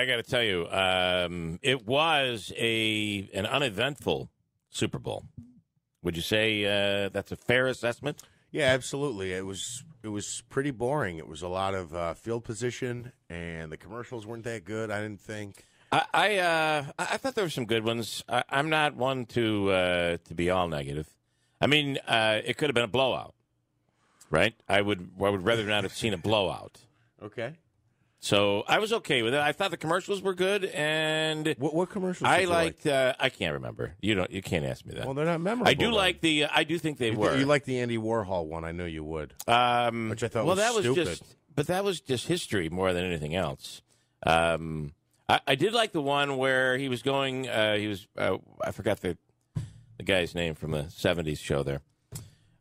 I got to tell you, it was an uneventful Super Bowl. Would you say that's a fair assessment? Yeah, absolutely. It was pretty boring. It was a lot of field position, and the commercials weren't that good, I didn't think. I thought there were some good ones. I'm not one to be all negative. I mean, it could have been a blowout, right? I would rather not have seen a blowout. Okay. So I was okay with it. I thought the commercials were good, and what commercials? I did you liked. I can't remember. You can't ask me that. Well, they're not memorable. I do like the. I do think they were. You like the Andy Warhol one? I know you would. Which I thought was stupid. But that was just history more than anything else. I did like the one where he was going. I forgot the guy's name from the '70s show there.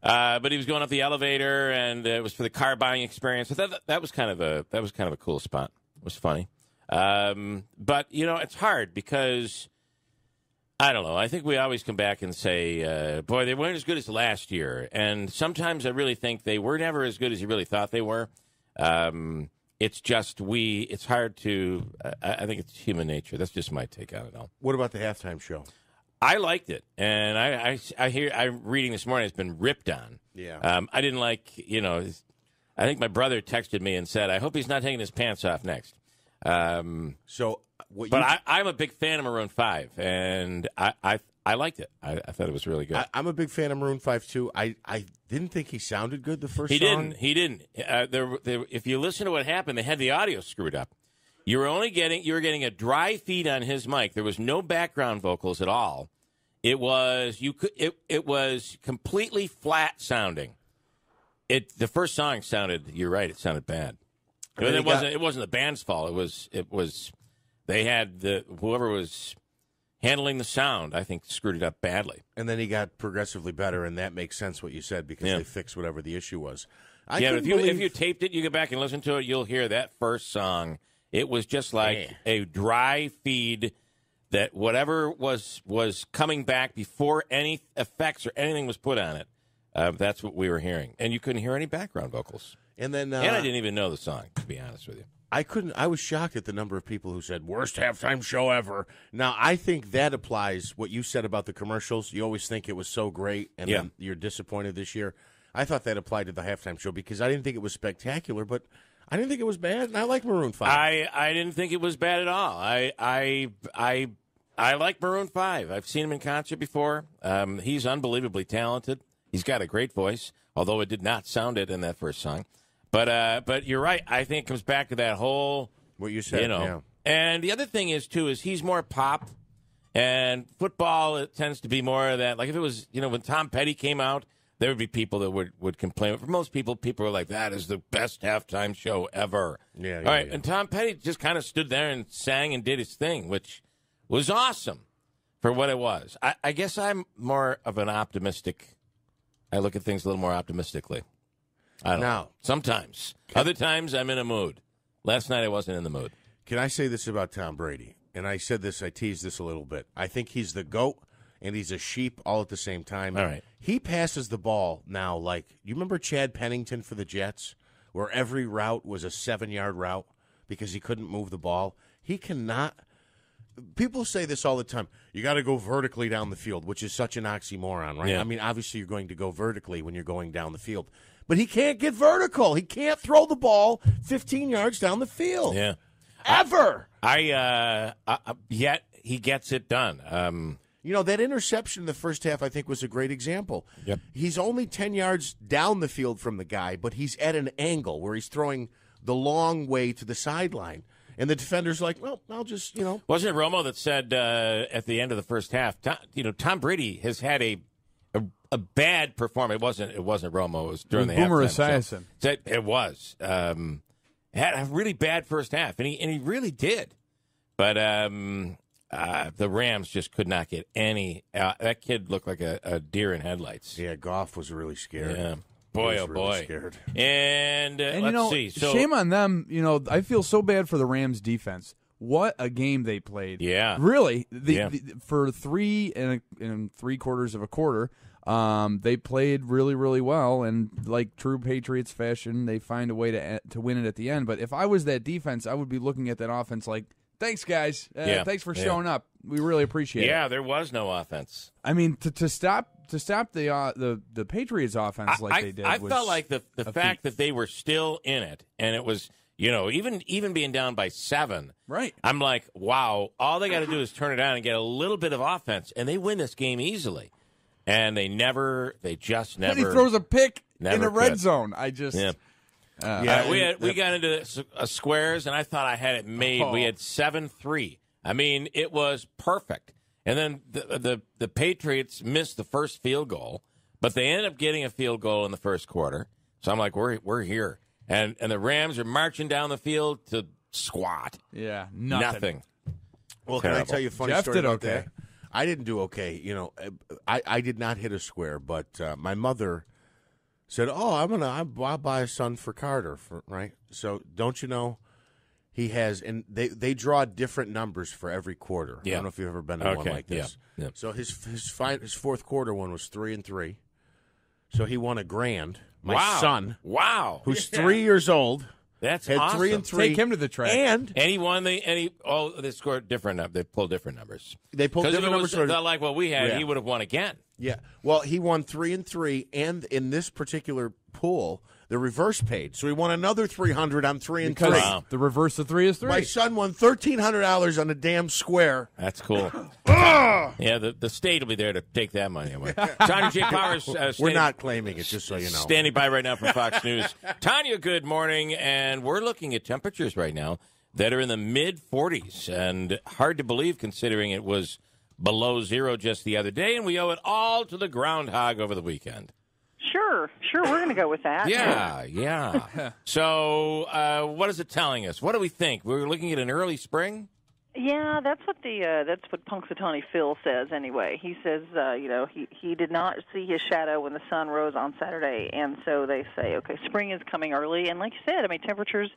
But he was going up the elevator, and it was for the car buying experience. I thought that was kind of a cool spot. It was funny, but it's hard because I don't know. I think we always come back and say, "Boy, they weren't as good as last year," and sometimes I really think they were never as good as you really thought they were. It's just it's hard to. I think it's human nature. That's just my take on it all. What about the halftime show? I liked it, and I'm reading this morning. It's been ripped on. Yeah. I didn't like. I think my brother texted me and said, "I hope he's not taking his pants off next." I'm a big fan of Maroon 5, and I liked it. I thought it was really good. I'm a big fan of Maroon 5 too. I didn't think he sounded good the first song. He didn't. If you listen to what happened, they had the audio screwed up. You were getting a dry feed on his mic. There was no background vocals at all. It was completely flat sounding. The first song sounded. You're right. It sounded bad. It wasn't the band's fault. It was. They had whoever was handling the sound, I think, screwed it up badly. And then he got progressively better, and that makes sense what you said because they fixed whatever the issue was. If you taped it, you go back and listen to it, you'll hear that first song. It was just like a dry feed that whatever was coming back before any effects or anything was put on it. That's what we were hearing. And you couldn't hear any background vocals. And then I didn't even know the song, to be honest with you. I was shocked at the number of people who said, worst halftime show ever. Now, I think that applies what you said about the commercials. You always think it was so great, and then you're disappointed this year. I thought that applied to the halftime show because I didn't think it was spectacular, but I didn't think it was bad, and I like Maroon 5. I didn't think it was bad at all. I like Maroon 5. I've seen him in concert before. He's unbelievably talented. He's got a great voice, although it did not sound it in that first song. But you're right. I think it comes back to that whole what you said. Yeah. And the other thing is he's more pop, and football it tends to be more of that. Like if it was when Tom Petty came out, there would be people that would complain. For most people were like, that is the best halftime show ever. Yeah. All right, and Tom Petty just kind of stood there and sang and did his thing, which was awesome for what it was. I guess I'm more of an optimistic. I look at things a little more optimistically. I don't know. Sometimes. Other times, I'm in a mood. Last night, I wasn't in the mood. Can I say this about Tom Brady? And I said this, I teased this a little bit. I think he's the GOAT, and he's a sheep all at the same time. All right. He passes the ball now like, you remember Chad Pennington for the Jets, where every route was a 7-yard route because he couldn't move the ball? He cannot. People say this all the time. You got to go vertically down the field, which is such an oxymoron, right? Yeah. I mean, obviously, you're going to go vertically when you're going down the field. But he can't get vertical. He can't throw the ball 15 yards down the field. Yeah. Ever. Yet he gets it done. That interception in the first half, I think, was a great example. Yep. He's only 10 yards down the field from the guy, but he's at an angle where he's throwing the long way to the sideline. And the defender's like, well, I'll just, Wasn't it Romo that said at the end of the first half, Tom Brady has had a bad performance. It wasn't Romo. It was during the Boomer halftime Esiason. It was. Had a really bad first half, and he really did. But the Rams just could not get any. That kid looked like a deer in headlights. Yeah, Goff was really scared. Yeah. Boy, oh really boy. Scared. And let's see. So, shame on them. I feel so bad for the Rams defense. What a game they played. Yeah. Really. For 3 3/4 of a quarter, they played really, really well. And like true Patriots fashion, they find a way to win it at the end. But if I was that defense, I would be looking at that offense like, Thanks, guys. Yeah. Thanks for showing up. We really appreciate it. Yeah, there was no offense. I mean, to stop the Patriots offense they did. I was felt like the fact that they were still in it, and it was, even being down by 7. Right. I'm like, wow, all they got to do is turn it on and get a little bit of offense, and they win this game easily. And they just never. And he throws a pick in the red could. zone. I just. Yeah. We got into squares, and I thought I had it made. We had 7-3. I mean, it was perfect. And then the Patriots missed the first field goal, but they ended up getting a field goal in the first quarter. So I'm like, we're here. And the Rams are marching down the field to squat. Yeah, nothing. Well, Terrible. can I tell you a funny Jeff story did about okay. that? I didn't do okay. I did not hit a square, but my mother said, "Oh, I'll buy a son for Carter, right?" So don't you know, he has, and they draw different numbers for every quarter. Yeah. I don't know if you've ever been to one like this. Yeah. So his fourth quarter one was 3-3, so he won $1,000. My son, who's 3 years old. That's had awesome. 3-3. Take him to the track. And he won they scored different. They pulled different numbers. They pulled different numbers. Not like what we had. Yeah. He would have won again. Yeah. Well, he won 3-3, and in this particular pool, the reverse paid. So he won another $300 on 3-3. Because the reverse of 3 is 3. My son won $1,300 on a damn square. That's cool. Yeah, the state will be there to take that money away. Tanya J. Powers. We're not claiming it, just so you know. Standing by right now from Fox News. Tanya, good morning. And we're looking at temperatures right now that are in the mid-40s. And hard to believe considering it was below 0 just the other day. And we owe it all to the groundhog over the weekend. Sure, we're going to go with that. Yeah. So what is it telling us? What do we think? We're looking at an early spring? Yeah, that's what Punxsutawney Phil says anyway. He says, he did not see his shadow when the sun rose on Saturday, and so they say, okay, spring is coming early. And like you said, I mean, temperatures,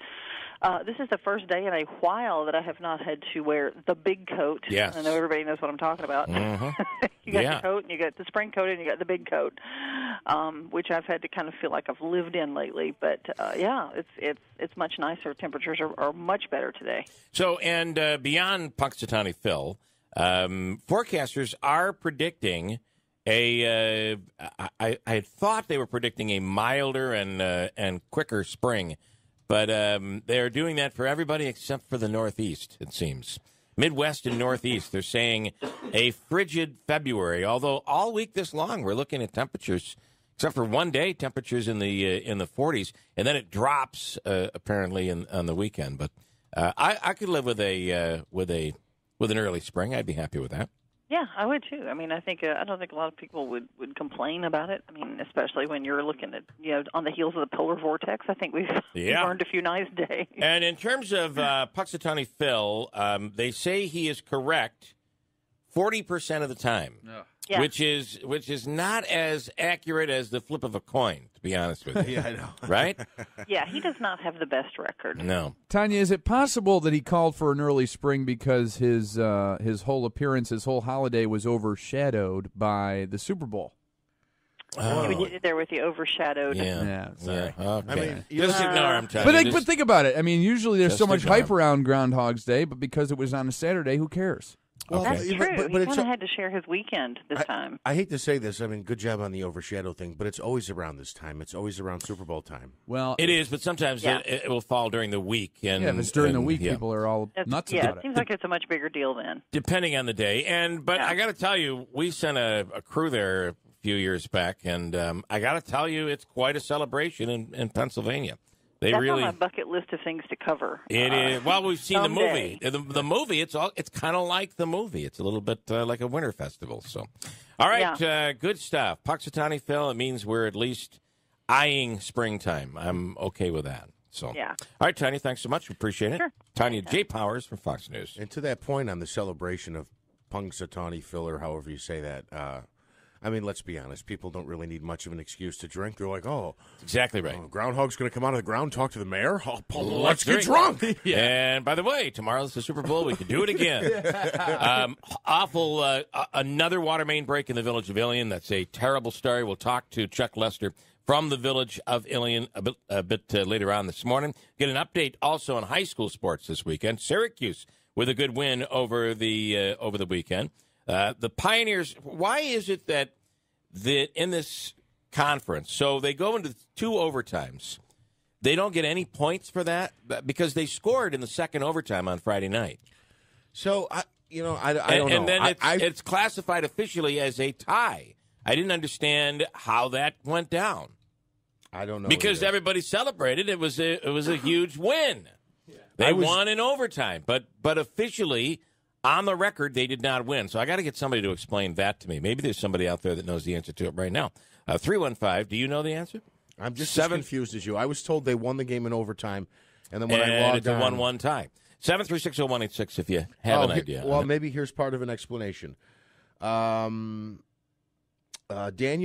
this is the first day in a while that I have not had to wear the big coat. Yes. I know everybody knows what I'm talking about. Mm-hmm. You got the coat, and you got the spring coat, and you got the big coat, which I've had to kind of feel like I've lived in lately. But, it's much nicer. Temperatures are much better today. So, and beyond Punxsutawney Phil, forecasters are predicting I had thought they were predicting a milder and quicker spring, but they're doing that for everybody except for the Northeast, it seems. Midwest and Northeast, they're saying a frigid February, although all week this long we're looking at temperatures, except for one day, temperatures in the 40s, and then it drops apparently on the weekend. But I could live with an early spring. I'd be happy with that. Yeah, I would too. I mean, I don't think a lot of people would complain about it. I mean, especially when you're looking at on the heels of the polar vortex. I think we've learned a few nice days. And in terms of Punxsutawney Phil, they say he is correct 40% of the time. Yeah. Which is not as accurate as the flip of a coin, to be honest with you. Yeah, I know. Right? Yeah, he does not have the best record. No. Tanya, is it possible that he called for an early spring because his whole appearance, his whole holiday was overshadowed by the Super Bowl? Oh. We did it there with the overshadowed. Yeah, sorry. Yeah. Okay. I mean, just ignore him, Tanya. But think about it. I mean, usually there's so much ignore hype him. around Groundhog's Day, but because it was on a Saturday, who cares? That's Okay. true. But he it's kind of had to share his weekend this time. I hate to say this. I mean, good job on the overshadow thing, but it's always around this time. It's always around Super Bowl time. Well, It is, but sometimes it will fall during the week. And, if it's during the week, people are all nuts about it seems like it's a much bigger deal then. Depending on the day. But I got to tell you, we sent a crew there a few years back, and I got to tell you, it's quite a celebration in Pennsylvania. That's on my bucket list of things to cover. It is. Well, we've seen someday. the movie. The movie. It's kind of like the movie. It's a little bit like a winter festival. So, all right, good stuff. Punxsutawney Phil. It means we're at least eyeing springtime. I'm okay with that. So, yeah. All right, Tanya. Thanks so much. We appreciate it. Sure. Tanya J. Powers from Fox News. And to that point on the celebration of Punxsutawney Phil, or however you say that, I mean, let's be honest. People don't really need much of an excuse to drink. They're like, Exactly right. Groundhog's going to come out of the ground, talk to the mayor. Let's get drunk. And by the way, tomorrow's the Super Bowl. We can do it again. Another water main break in the village of Ilion. That's a terrible story. We'll talk to Chuck Lester from the village of Ilion a bit later on this morning. Get an update also on high school sports this weekend. Syracuse with a good win over the weekend. The Pioneers, why is it that in this conference, so they go into 2 overtimes, they don't get any points for that? Because they scored in the second overtime on Friday night. So, I don't know. And then it's classified officially as a tie. I didn't understand how that went down. I don't know. Because either. everybody celebrated. It was a huge win. Yeah. They won in overtime. But officially, on the record, they did not win. So I got to get somebody to explain that to me. Maybe there's somebody out there that knows the answer to it right now. 315, do you know the answer? I'm just as confused as you. I was told they won the game in overtime, and then when I logged on... it's a 1-1 tie. 7360186 if you have an idea. Well, maybe here's part of an explanation. Daniel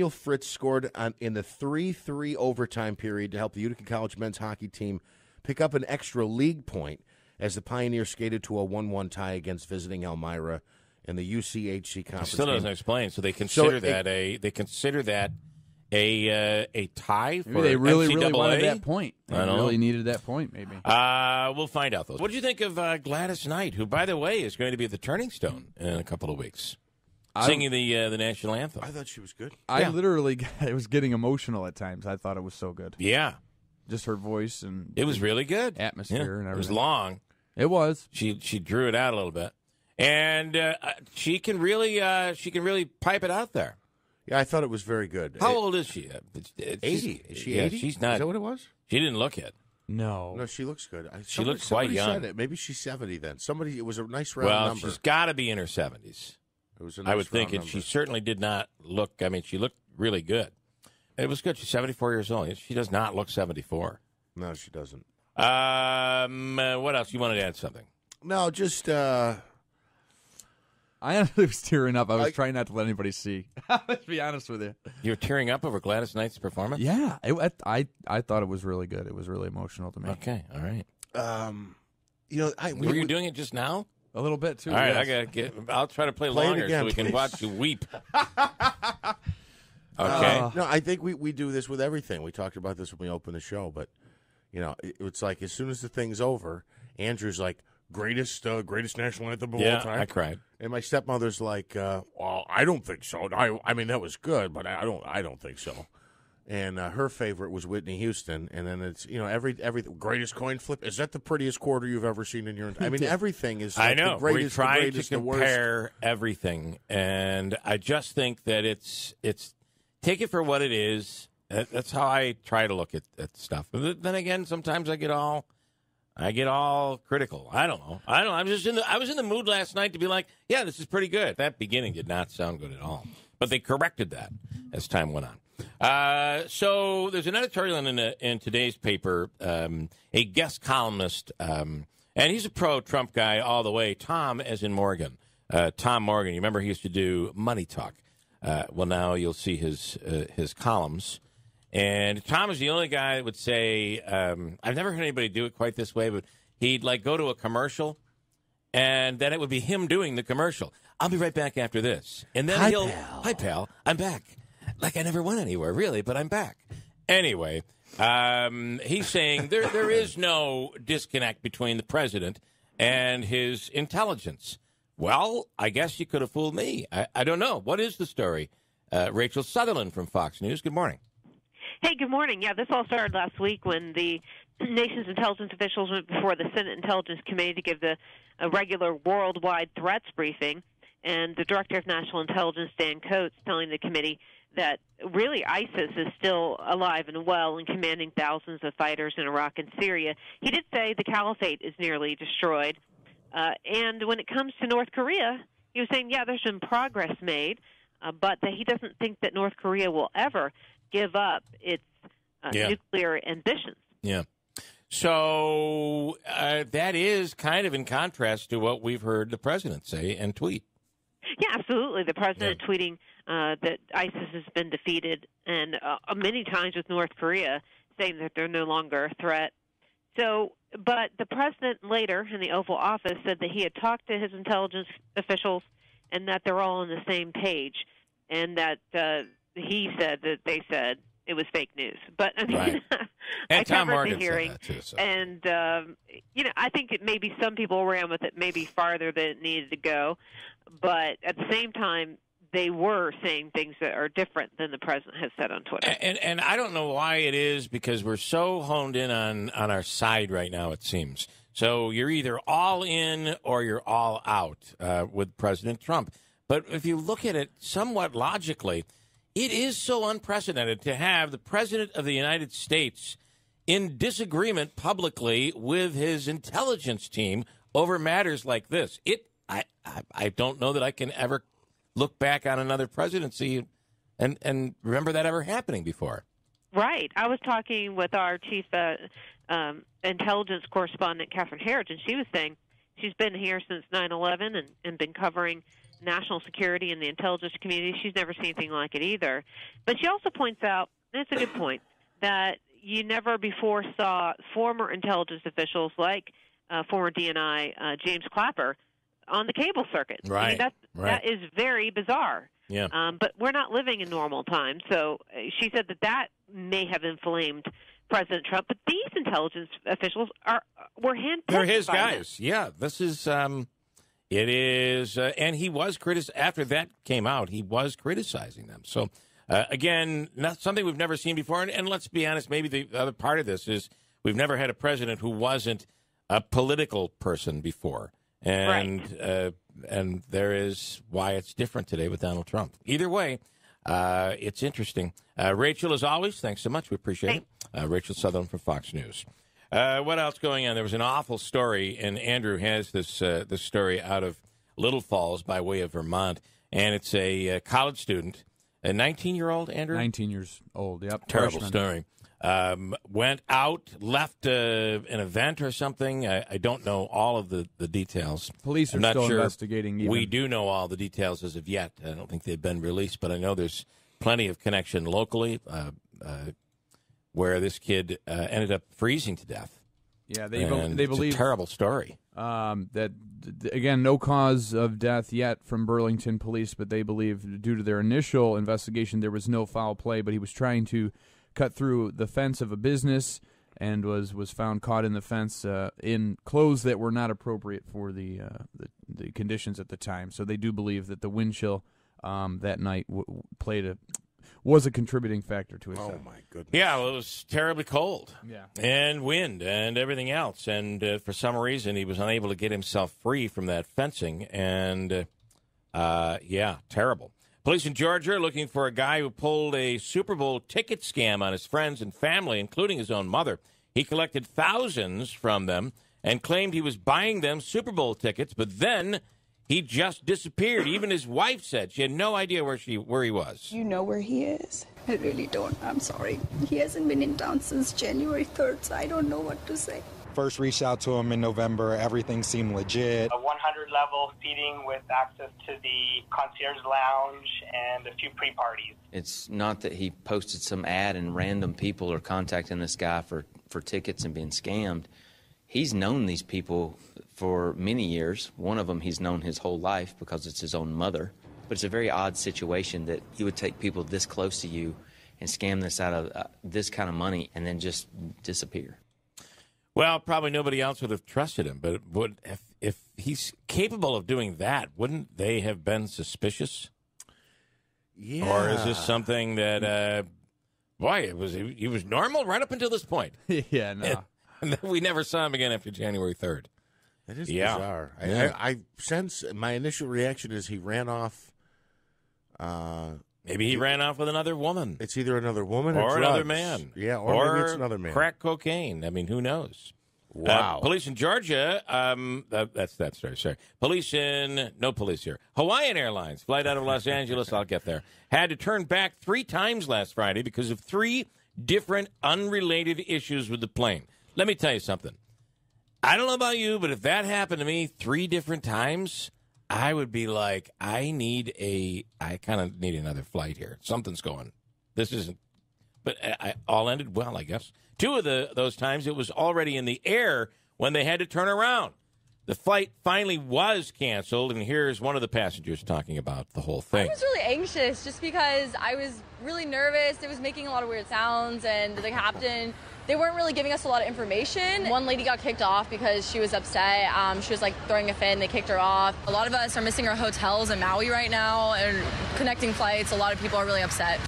Fritz scored in the 3-3 overtime period to help the Utica College men's hockey team pick up an extra league point as the Pioneers skated to a 1-1 tie against visiting Elmira in the UCHC conference. Still doesn't explain. So they consider that a tie for maybe they really NCAA? wanted that point. They I know. really needed that point, maybe. We'll find out, though. What did you think of Gladys Knight, who, by the way, is going to be at the Turning Stone in a couple of weeks, singing the national anthem? I thought she was good. I was getting emotional at times. I thought it was so good. Yeah. Just her voice and it was really good. Atmosphere and everything. It was long. It was. She drew it out a little bit, and she can really pipe it out there. Yeah, I thought it was very good. How old is she? 80. Is she 80? She's not. Is that what it was? She didn't look it. No, she looks good. She looks quite young. Said it. Maybe she's 70 then. It was a nice round number. Well, she's got to be in her 70s. It was a nice I would think number. she certainly did not look. I mean, she looked really good. It was good. She's 74 years old. She does not look 74. No, she doesn't. What else? You wanted to add something? No, just... I honestly was tearing up. I was trying not to let anybody see. Let's be honest with you. You were tearing up over Gladys Knight's performance? Yeah. I thought it was really good. It was really emotional to me. Okay, all right. Were you doing it just now? A little bit, too. All right, yes. I'll try to play longer again, so we please. can watch you weep. Okay. No, I think we do this with everything. We talked about this when we opened the show, but, it's like as soon as the thing's over, Andrew's like, greatest national anthem of all time. Yeah, I cried. And my stepmother's like, well, I don't think so. I mean, that was good, but I don't think so. And her favorite was Whitney Houston. And then it's, every greatest coin flip. Is that the prettiest quarter you've ever seen in your? I mean, everything is. Like I know. The greatest, We're trying the greatest, to the worst. compare everything, and I just think that it's take it for what it is. That's how I try to look at stuff. But then again, sometimes I get all critical. I don't know. I was in the mood last night to be like, yeah, this is pretty good. That beginning did not sound good at all. But they corrected that as time went on. So there's an editorial in today's paper, a guest columnist, and he's a pro-Trump guy all the way. Tom, as in Morgan. Tom Morgan. You remember he used to do Money Talk. Well, now you'll see his columns. And Tom is the only guy that would say, I've never heard anybody do it quite this way, but he'd go to a commercial, and then it would be him doing the commercial. I'll be right back after this. And then hi, pal, I'm back. Like I never went anywhere, really, but I'm back. Anyway, he's saying there is no disconnect between the president and his intelligence. Well, I guess you could have fooled me. I don't know. What is the story? Rachel Sutherland from Fox News. Good morning. Hey, good morning. Yeah, this all started last week when the nation's intelligence officials went before the Senate Intelligence Committee to give a regular worldwide threats briefing. And the Director of National Intelligence, Dan Coates, telling the committee that really ISIS is still alive and well and commanding thousands of fighters in Iraq and Syria. He did say the caliphate is nearly destroyed. And when it comes to North Korea, he was saying, yeah, there's been progress made, but that he doesn't think that North Korea will ever give up its nuclear ambitions. Yeah. So that is kind of in contrast to what we've heard the president say and tweet. Yeah, absolutely. The president tweeting that ISIS has been defeated, and many times with North Korea saying that they're no longer a threat. So, but the president later in the Oval Office said that he had talked to his intelligence officials and that they're all on the same page, and that he said that they said it was fake news. But I mean, Right. I And Tom covered Morgan the said hearing, that too, so. and I think it maybe some people ran with it maybe farther than it needed to go, but at the same time, they were saying things that are different than the president has said on Twitter. And I don't know why it is, because we're so honed in on our side right now, it seems. So you're either all in or you're all out with President Trump. But if you look at it somewhat logically, it is so unprecedented to have the President of the United States in disagreement publicly with his intelligence team over matters like this. I don't know that I can ever look back on another presidency and remember that ever happening before. Right. I was talking with our chief intelligence correspondent, Catherine Herridge, and she was saying she's been here since 9/11 and been covering national security and the intelligence community. She's never seen anything like it either. But she also points out, and it's a good point, that you never before saw former intelligence officials like former DNI James Clapper on the cable circuit. Right. I mean, that is very bizarre. Yeah. But we're not living in normal times. So she said that may have inflamed President Trump. But these intelligence officials were handpicked. They're his by guys. him. Yeah, this is, it is, and he was after that came out, he was criticizing them. So, again, not something we've never seen before. And let's be honest, maybe the other part of this is we've never had a president who wasn't a political person before. And right. And there is why it's different today with Donald Trump. Either way, it's interesting. Rachel, as always, thanks so much. We appreciate it. Rachel Sutherland from Fox News. What else going on? There was an awful story, and Andrew has this story out of Little Falls by way of Vermont, and it's a college student, a 19-year-old, Andrew? 19 years old, yep. Terrible Freshman. story. Went out, left an event or something. I don't know all of the details. Police are I'm not still sure investigating. Even. We do know all the details as of yet. I don't think they've been released, but I know there's plenty of connection locally where this kid ended up freezing to death. Yeah, they it's believe a terrible story. That again, no cause of death yet from Burlington police, but they believe due to their initial investigation there was no foul play, but he was trying to cut through the fence of a business and was found caught in the fence in clothes that were not appropriate for the conditions at the time. So they do believe that the wind chill that night was a contributing factor to his death. Oh, my goodness. Yeah, well, it was terribly cold. Yeah. And wind and everything else. And for some reason, he was unable to get himself free from that fencing. And, terrible. Police in Georgia are looking for a guy who pulled a Super Bowl ticket scam on his friends and family, including his own mother. He collected thousands from them and claimed he was buying them Super Bowl tickets, but then he just disappeared. Even his wife said she had no idea where he was. You know where he is? I really don't. I'm sorry. He hasn't been in town since January 3rd, so I don't know what to say. First reached out to him in November. Everything seemed legit. A 100-level seating with access to the concierge lounge and a few pre-parties. It's not that he posted some ad and random people are contacting this guy for tickets and being scammed. He's known these people for many years. One of them he's known his whole life because it's his own mother. But it's a very odd situation that you would take people this close to you and scam this out of this kind of money and then just disappear. Well, probably nobody else would have trusted him, but if he's capable of doing that, wouldn't they have been suspicious? Yeah. Or is this something that, he was normal right up until this point? Yeah, no. And then we never saw him again after January 3rd. That is bizarre. Yeah. I sense my initial reaction is he ran off. Maybe he ran off with another woman. It's either another woman or drugs. another man. Yeah, or maybe it's another man. Crack cocaine. I mean, who knows? Wow. Police in Georgia, that's that story. Sorry. No police here. Hawaiian Airlines, flight out of Los Angeles, I'll get there, had to turn back 3 times last Friday because of 3 different unrelated issues with the plane. Let me tell you something. I don't know about you, but if that happened to me 3 different times, I would be like, I kind of need another flight here. Something's going. This isn't. But all ended well, I guess. 2 of those times, it was already in the air when they had to turn around. the flight finally was canceled, and here's one of the passengers talking about the whole thing. I was really anxious just because I was really nervous. It was making a lot of weird sounds, and the captain, they weren't really giving us a lot of information. One lady got kicked off because she was upset. She was like throwing a fit, and they kicked her off. A lot of us are missing our hotels in Maui right now and connecting flights. A lot of people are really upset.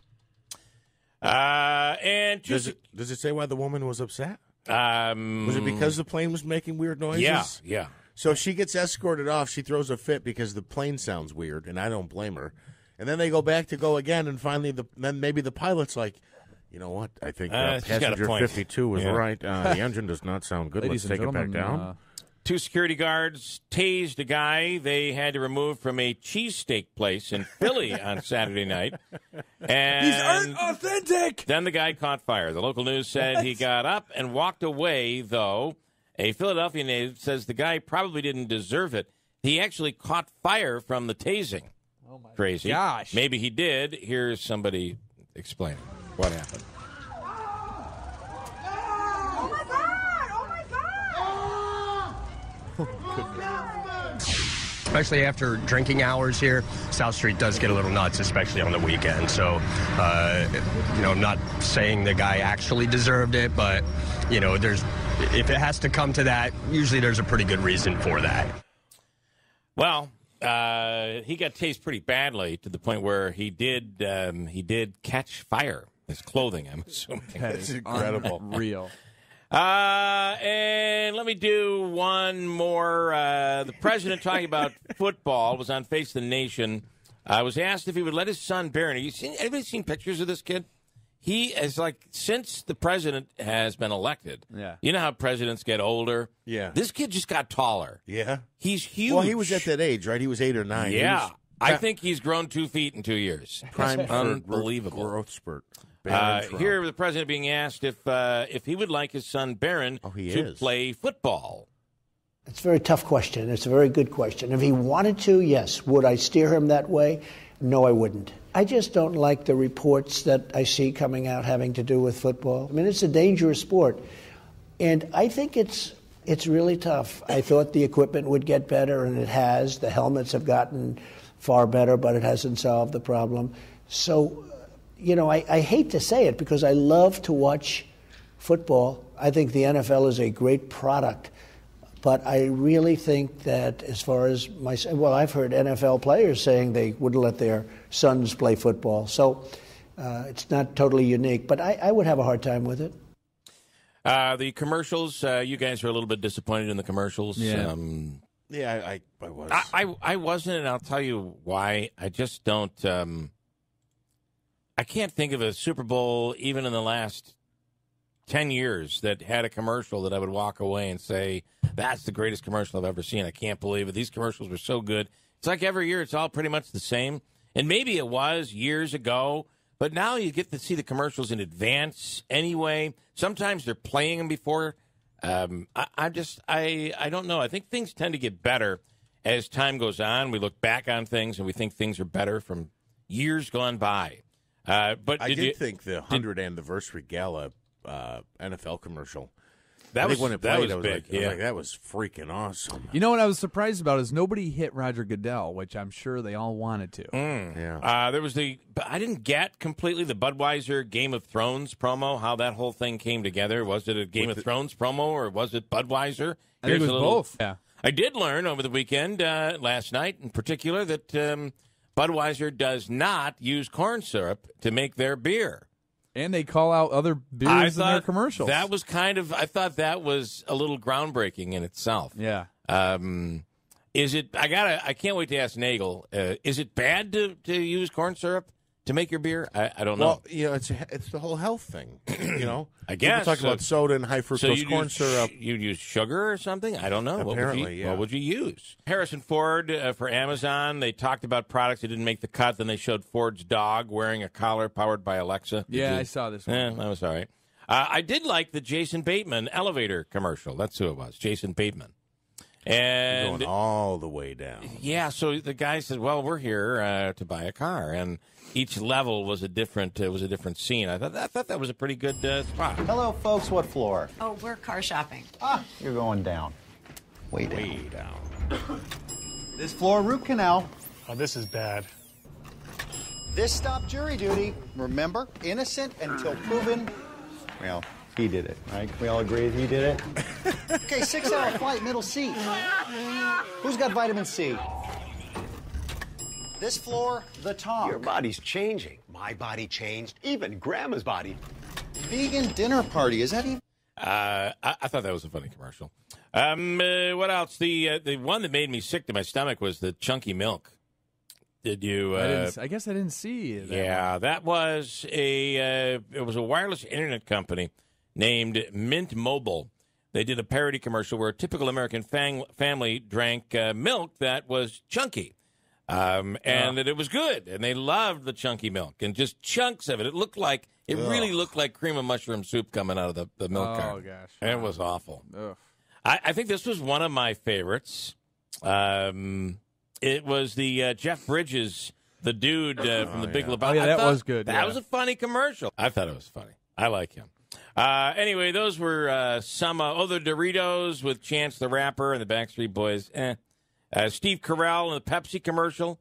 And does it say why the woman was upset? Was it because the plane was making weird noises? Yeah. So she gets escorted off. She throws a fit because the plane sounds weird, and I don't blame her. And then they go back to go again, and finally, then maybe the pilot's like, you know what? I think passenger 52 was right. The engine does not sound good. Let's take it back down. 2 security guards tased a guy they had to remove from a cheesesteak place in Philly on Saturday night. And these aren't authentic! Then the guy caught fire. The local news said he got up and walked away, though. A Philadelphia native says the guy probably didn't deserve it. He actually caught fire from the tasing. Oh, my Crazy. gosh. Maybe he did. Here's somebody explaining what happened. Especially after drinking hours here, South Street does get a little nuts, especially on the weekend. So, not saying the guy actually deserved it, but, if it has to come to that, usually there's a pretty good reason for that. Well, he got tased pretty badly to the point where he did catch fire. His clothing, I'm assuming. That's incredible. Real. And let me do one more. The president talking about football was on Face the Nation. Was asked if he would let his son Barron. Anybody seen pictures of this kid? He is since the president has been elected. Yeah. You know how presidents get older? Yeah. This kid just got taller. Yeah. He's huge. Well, he was at that age, right? He was 8 or 9. Yeah. I think he's grown 2 feet in 2 years. Prime Unbelievable growth spurt. Here, the president being asked if he would like his son Barron to play football. It's a very tough question. It's a very good question. If he wanted to, yes. Would I steer him that way? No, I wouldn't. I just don't like the reports that I see coming out having to do with football. I mean, it's a dangerous sport, and I think it's really tough. I thought the equipment would get better, and it has. The helmets have gotten far better, but it hasn't solved the problem. So, I hate to say it because I love to watch football. I think the NFL is a great product. But I really think that as far as I've heard NFL players saying they wouldn't let their sons play football. So it's not totally unique, but I would have a hard time with it. The commercials, you guys are a little bit disappointed in the commercials. Yeah. I was. I wasn't, and I'll tell you why. I just don't. I can't think of a Super Bowl, even in the last 10 years, that had a commercial that I would walk away and say, that's the greatest commercial I've ever seen. I can't believe it. These commercials were so good. It's like every year it's all pretty much the same. And maybe it was years ago, but now you get to see the commercials in advance anyway. Sometimes they're playing them before. I don't know. I think things tend to get better as time goes on. We look back on things and we think things are better from years gone by. But I did think the 100th anniversary gala NFL commercial. That was when it played, that was big. I was like, that was freaking awesome. You know what I was surprised about is nobody hit Roger Goodell, which I'm sure they all wanted to. Yeah. There was I didn't get completely the Budweiser Game of Thrones promo, how that whole thing came together. Was it a Game of Thrones promo or was it Budweiser? I think it was both. Yeah. I did learn over the weekend, last night in particular, that Budweiser does not use corn syrup to make their beer. And they call out other beers in their commercials. That was I thought that was a little groundbreaking in itself. Yeah. Is it, I can't wait to ask Nagel, is it bad to use corn syrup to make your beer? I don't know. Well, it's the whole health thing, I guess. People talk about soda and high fructose corn syrup. You'd use sugar or something? I don't know. Apparently, What would you use? Harrison Ford for Amazon, they talked about products that didn't make the cut. Then they showed Ford's dog wearing a collar powered by Alexa. I saw this one. That was all right. I did like the Jason Bateman elevator commercial. That's who it was, Jason Bateman. And going all the way down. Yeah, so the guy said, well, we're here to buy a car. And each level was a different scene. I thought that was a pretty good spot. Hello, folks. What floor? Oh, we're car shopping. You're going down. way down. Way down. This floor, root canal. Oh, this is bad. This stopped jury duty. Remember, innocent until proven. Well, he did it, right? Can we all agree that he did it? Okay, 6-hour flight, middle seat. Who's got vitamin C? This floor, the tonk. Your body's changing. My body changed. Even Grandma's body. Vegan dinner party. Is that even? I thought that was a funny commercial. What else? The one that made me sick to my stomach was the chunky milk. Did you? I guess I didn't see that. Yeah, that was it was a wireless internet company named Mint Mobile. They did a parody commercial where a typical American family drank milk that was chunky. And that it was good, and they loved the chunky milk, and just chunks of it. It really looked like cream of mushroom soup coming out of the milk carton. Oh, gosh. And it was awful. Ugh. I think this was one of my favorites. It was the Jeff Bridges, the dude from The Big Lebowski. Oh, yeah, that was good. That was a funny commercial. I thought it was funny. I like him. Anyway, those were some, the Doritos with Chance the Rapper and the Backstreet Boys. Steve Carell in the Pepsi commercial.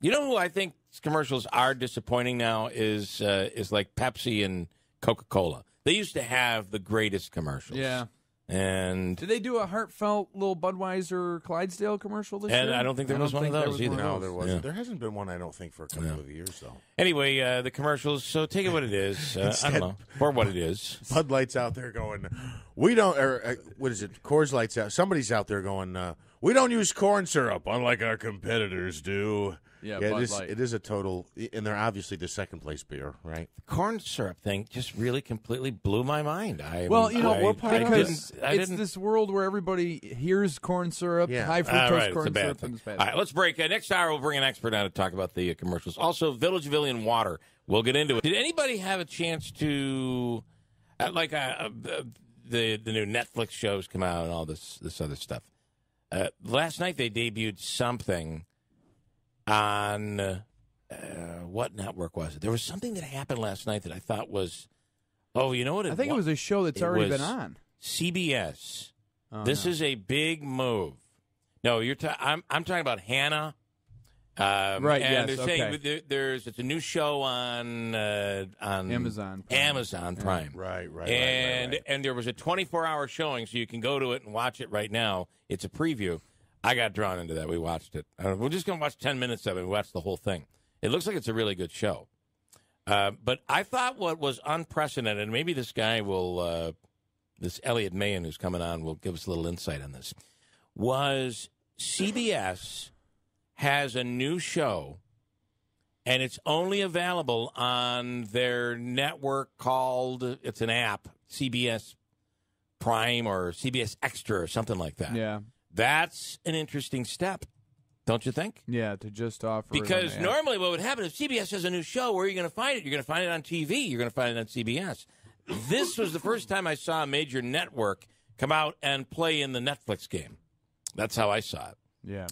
You know who I think commercials are disappointing now is like Pepsi and Coca-Cola. They used to have the greatest commercials. Yeah. And did they do a heartfelt little Budweiser Clydesdale commercial this year? And I don't think there was one of those either. No, there wasn't. Yeah. There hasn't been one, I don't think, for a couple of years, though. Anyway, the commercials, so take it what it is. I don't know. For what it is. Bud Light's out there going, we don't, or what is it? Coors Light's out. Somebody's out there going, we don't use corn syrup, unlike our competitors do. Yeah, Bud Light. It is a total, and they're obviously the second place beer, right? The corn syrup thing just really completely blew my mind. Because it's this world where everybody hears corn syrup, high fructose corn syrup. And it's bad. All right, let's break. Next hour, we'll bring an expert on to talk about the commercials. Also, Villageville water. We'll get into it. Did anybody have a chance to, the new Netflix shows come out and all this other stuff? Last night they debuted something on what network was it? There was something that happened last night that I thought was, you know what? I think it was a show that's already been on CBS. This is a big move. No, I'm talking about Hannah. Right. And yes. they're saying it's a new show on Amazon Prime. Right. And there was a 24-hour showing, so you can go to it and watch it right now. It's a preview. I got drawn into that. We watched it. We're just going to watch 10 minutes of it. We watched the whole thing. It looks like it's a really good show. But I thought what was unprecedented, and maybe this guy will, this Elliot Mahan who's coming on will give us a little insight on this, was CBS has a new show, and it's only available on their network called, it's an app, CBS Prime or CBS Extra or something like that. Yeah. That's an interesting step, don't you think? Yeah, to just offer because normally what would happen if CBS has a new show, where are you going to find it? You're going to find it on TV. You're going to find it on CBS. This was the first time I saw a major network come out and play in the Netflix game. That's how I saw it. Yeah.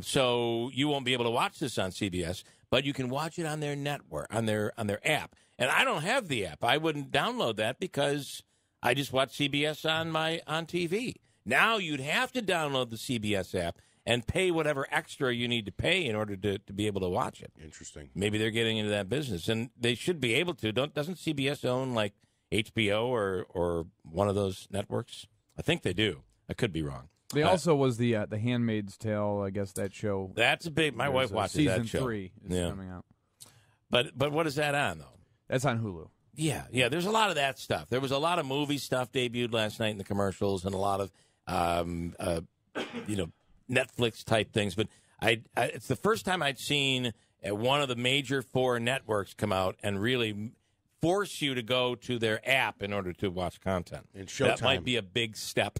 So you won't be able to watch this on CBS, but you can watch it on their network, on their app. And I don't have the app. I wouldn't download that because I just watch CBS on TV. Now you'd have to download the CBS app and pay whatever extra you need to pay in order to be able to watch it. Interesting. Maybe they're getting into that business, and they should be able to. Doesn't CBS own like HBO or one of those networks? I think they do. I could be wrong. They also was the Handmaid's Tale, I guess, that show. That's a big. My wife watches that show. Season 3 is coming out. But what is that on though? That's on Hulu. Yeah. There's a lot of that stuff. There was a lot of movie stuff debuted last night in the commercials, and a lot of Netflix type things. But it's the first time I'd seen one of the major 4 networks come out and really force you to go to their app in order to watch content. And Showtime. That might be a big step.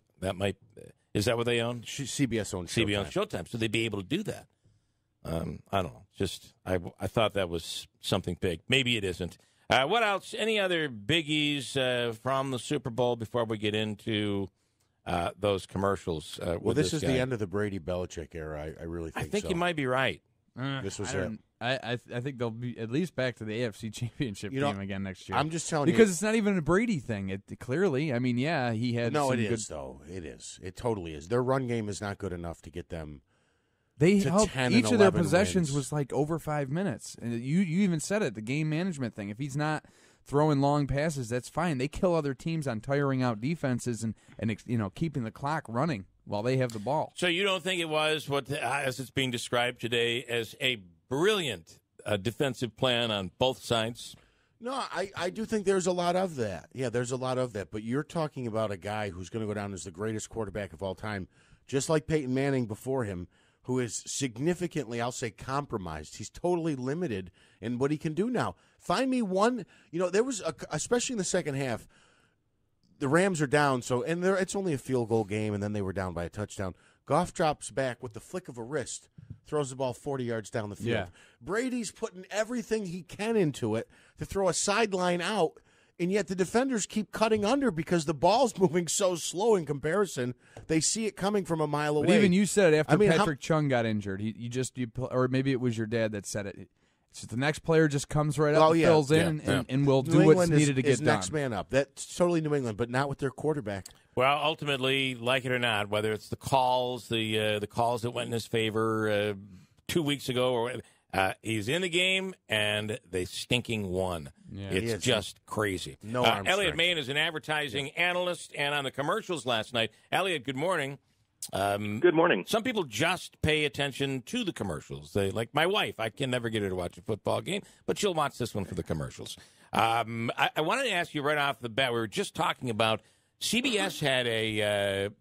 Is that what they own? CBS owns Showtime. CBS owns Showtime, so they'd be able to do that. I don't know. Just I thought that was something big. Maybe it isn't. What else? Any other biggies from the Super Bowl before we get into those commercials? Well, this is the end of the Brady Belichick era. I really think so. I think you might be right. This was it. I think they'll be at least back to the AFC Championship game again next year. I'm just telling because you. It's not even a Brady thing. It clearly, I mean, yeah, he had No, some it is, good... though. It is. It totally is. Their run game is not good enough to get them They to helped 10 each and of their 11 possessions wins. was like over 5 minutes. And you even said it, the game management thing. If he's not throwing long passes, that's fine. They kill other teams on tiring out defenses and keeping the clock running while they have the ball. So you don't think it was what, as it's being described today, as a brilliant defensive plan on both sides? No, I do think there's a lot of that. Yeah, there's a lot of that. But you're talking about a guy who's going to go down as the greatest quarterback of all time, just like Peyton Manning before him, who is significantly, I'll say, compromised. He's totally limited in what he can do now. Find me one. There was, especially in the second half, the Rams are down, and it's only a field goal game, and then they were down by a touchdown. Goff drops back with the flick of a wrist, throws the ball 40 yards down the field. Yeah. Brady's putting everything he can into it to throw a sideline out, and yet the defenders keep cutting under because the ball's moving so slow in comparison. They see it coming from a mile away. But even you said it after I mean, Patrick Chung got injured. Or maybe it was your dad that said it. So the next player just comes right up, fills in, and will do what's needed to get done. Next man up. That's totally New England, but not with their quarterback. Well, ultimately, like it or not, whether it's the calls, the calls that went in his favor 2 weeks ago, or he's in the game and they stinking won. Yeah. It's just crazy. No arm Elliot strength. Main is an advertising analyst, and on the commercials last night. Elliot, good morning. Good morning. Some people just pay attention to the commercials. They, like my wife, I can never get her to watch a football game, but she'll watch this one for the commercials. I wanted to ask you right off the bat. We were just talking about CBS had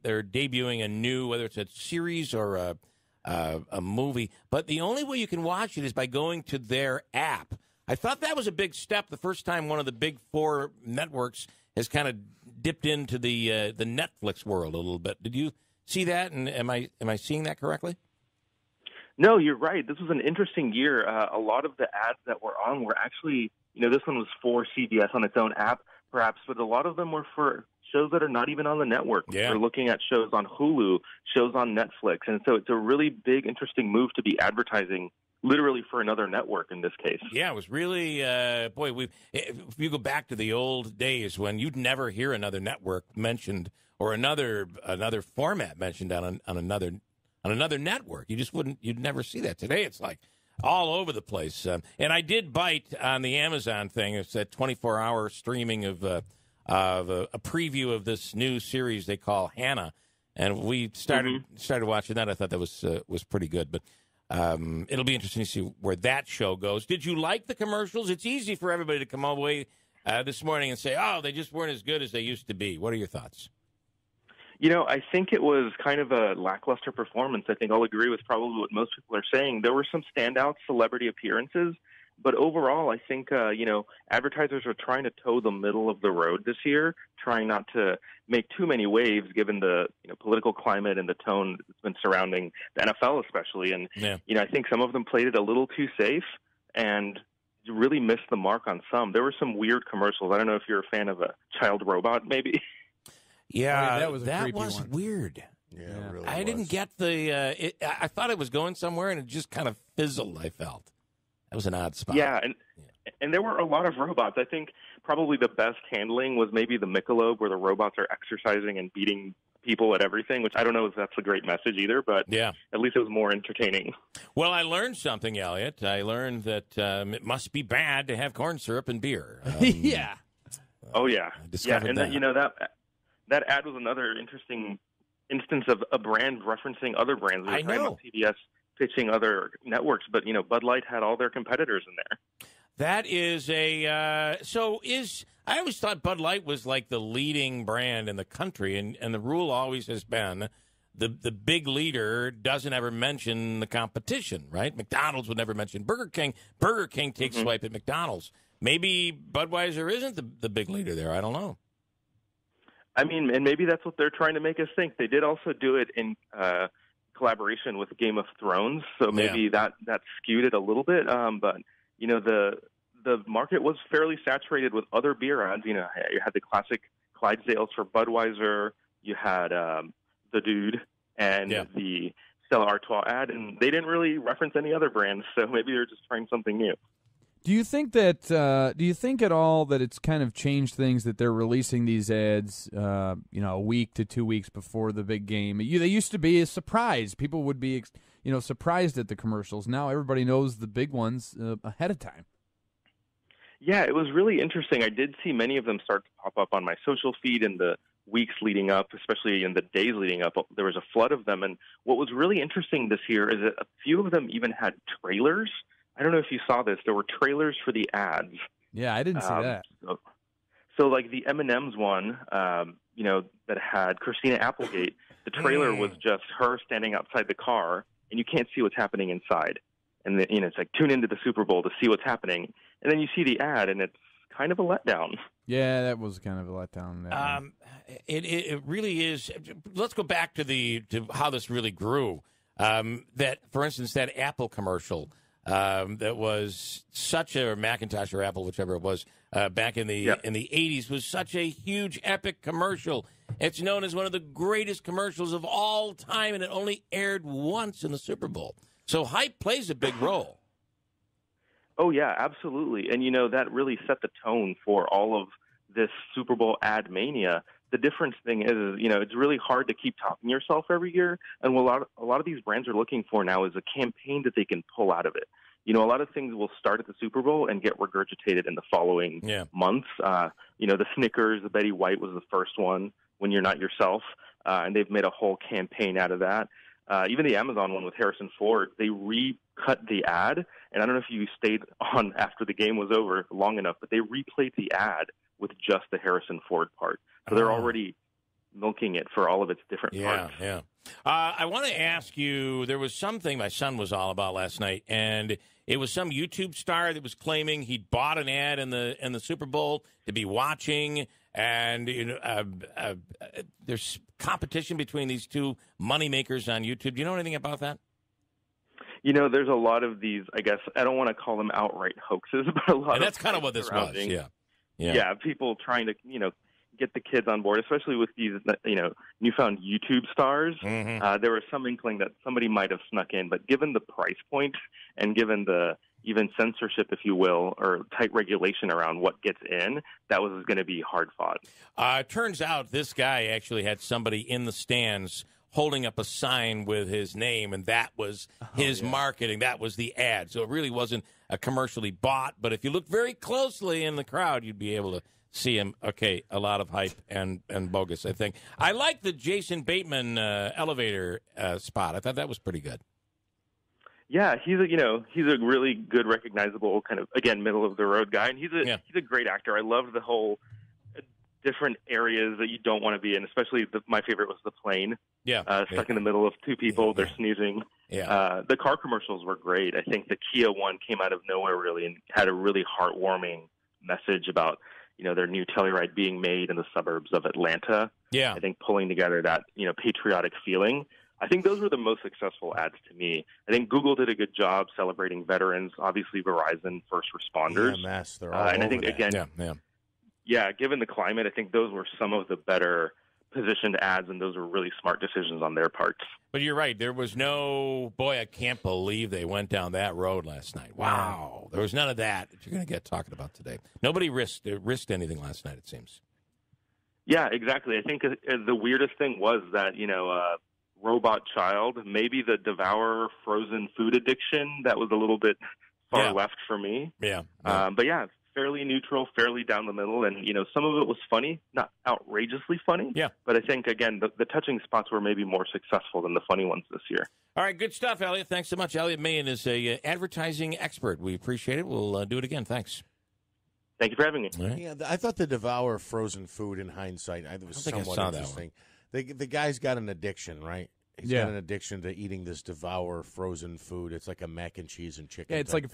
they're debuting a new, whether it's a series or a movie, but the only way you can watch it is by going to their app. I thought that was a big step. The first time one of the big four networks has kind of dipped into the Netflix world a little bit. Did you see that? And am I seeing that correctly? No, you're right. This was an interesting year. A lot of the ads that were on were actually, this one was for CBS on its own app, perhaps, but a lot of them were for shows that are not even on the network. Yeah. We're looking at shows on Hulu, shows on Netflix, and so it's a really big, interesting move to be advertising literally for another network in this case. Yeah, it was really, if you go back to the old days when you'd never hear another network mentioned or another format mentioned on another network. You'd never see that. Today it's like all over the place. And I did bite on the Amazon thing. It's that 24-hour streaming of a preview of this new series they call Hannah, and we started watching that. I thought that was pretty good, but it'll be interesting to see where that show goes. Did you like the commercials? It's easy for everybody to come away this morning and say, "Oh, they just weren't as good as they used to be." What are your thoughts? I think it was kind of a lackluster performance. I think I'll agree with probably what most people are saying. There were some standout celebrity appearances, but overall, I think, advertisers are trying to toe the middle of the road this year, trying not to make too many waves given the political climate and the tone that's been surrounding the NFL especially. And, I think some of them played it a little too safe and really missed the mark on some. There were some weird commercials. I don't know if you're a fan of a child robot, maybe. Yeah, that was a creepy one. Weird. Yeah, it really I didn't get the. I thought it was going somewhere, and it just kind of fizzled. I felt that was an odd spot. Yeah, and there were a lot of robots. I think probably the best handling was maybe the Michelob, where the robots are exercising and beating people at everything, which I don't know if that's a great message either, but at least it was more entertaining. Well, I learned something, Elliot. I learned that it must be bad to have corn syrup and beer. Yeah. Oh yeah, discovered and that ad was another interesting instance of a brand referencing other brands. We were talking about CBS pitching other networks, but Bud Light had all their competitors in there. That is I always thought Bud Light was like the leading brand in the country, and the rule always has been the big leader doesn't ever mention the competition, right? McDonald's would never mention Burger King. Burger King takes swipe at McDonald's. Maybe Budweiser isn't the big leader there. I don't know. I mean, and maybe that's what they're trying to make us think. They did also do it in collaboration with Game of Thrones, so maybe that skewed it a little bit. But the market was fairly saturated with other beer ads. You had the classic Clydesdales for Budweiser. You had the Dude and the Stella Artois ad, and they didn't really reference any other brands, so maybe they're just trying something new. Do you think that? Do you think at all that it's kind of changed things that they're releasing these ads, a week to 2 weeks before the big game? They used to be a surprise. People would be, surprised at the commercials. Now everybody knows the big ones ahead of time. Yeah, it was really interesting. I did see many of them start to pop up on my social feed in the weeks leading up, especially in the days leading up. There was a flood of them, and what was really interesting this year is that a few of them even had trailers. I don't know if you saw this. There were trailers for the ads. Yeah, I didn't see that. So like the M&M's one, that had Christina Applegate, the trailer was just her standing outside the car, and you can't see what's happening inside. And it's like, tune into the Super Bowl to see what's happening. And then you see the ad, and it's kind of a letdown. Yeah, that was kind of a letdown. It really is. Let's go back to how this really grew. That, for instance, that Apple commercial that was such a Macintosh or Apple, whichever it was, back in the 80s was such a huge, epic commercial. It's known as one of the greatest commercials of all time, and it only aired once in the Super Bowl. So hype plays a big role. Oh, yeah, absolutely. And, that really set the tone for all of this Super Bowl ad mania. The difference thing is, it's really hard to keep topping yourself every year. And what a lot of these brands are looking for now is a campaign that they can pull out of it. A lot of things will start at the Super Bowl and get regurgitated in the following months. The Snickers, the Betty White was the first one, When You're Not Yourself. And they've made a whole campaign out of that. Even the Amazon one with Harrison Ford, they recut the ad. And I don't know if you stayed on after the game was over long enough, but they replayed the ad with just the Harrison Ford part. So they're already milking it for all of its different parts. Yeah. I want to ask you, there was something my son was all about last night, and it was some YouTube star that was claiming he'd bought an ad in the Super Bowl to be watching, and there's competition between these two moneymakers on YouTube. Do you know anything about that? There's a lot of these, I guess, I don't want to call them outright hoaxes, but a lot and that's kind of what this was, Yeah, people trying to, get the kids on board, especially with these, newfound YouTube stars. Mm-hmm. There was some inkling that somebody might have snuck in, but given the price point and given the even censorship, if you will, or tight regulation around what gets in, that was going to be hard fought. Turns out this guy actually had somebody in the stands holding up a sign with his name, and that was his marketing. That was the ad. So it really wasn't a commercially bought, but if you look very closely in the crowd, you'd be able to see him. Okay, a lot of hype and bogus, I think. I like the Jason Bateman elevator spot. I thought that was pretty good. Yeah, he's a really good, recognizable kind of, again, middle of the road guy, and he's a great actor. I loved the whole different areas that you don't want to be in, especially my favorite was the plane. Stuck in the middle of two people, they're sneezing. The car commercials were great. I think the Kia one came out of nowhere really and had a really heartwarming message about their new Telluride being made in the suburbs of Atlanta. I think pulling together that patriotic feeling. I think those were the most successful ads to me. I think Google did a good job celebrating veterans, obviously Verizon, first responders. They're all and I over think that. again, given the climate, I think those were some of the better positioned ads, and those were really smart decisions on their parts. But you're right. There was no, boy, I can't believe they went down that road last night. Wow. There was none of that you're going to get talking about today. Nobody risked anything last night, it seems. Yeah, exactly. I think the weirdest thing was that, robot child, maybe the devour frozen food addiction, that was a little bit far left for me. But yeah, fairly neutral, fairly down the middle, and some of it was funny, not outrageously funny. But I think again the touching spots were maybe more successful than the funny ones this year. All right, good stuff, Elliot. Thanks so much. Elliot Mahan is a advertising expert. We appreciate it. We'll do it again. Thanks. Thank you for having me. Right. Yeah, I thought the devour frozen food in hindsight, I was somewhat interesting. The guy's got an addiction, right? He's got an addiction to eating this devour frozen food. It's like a mac and cheese and chicken. Yeah, it's like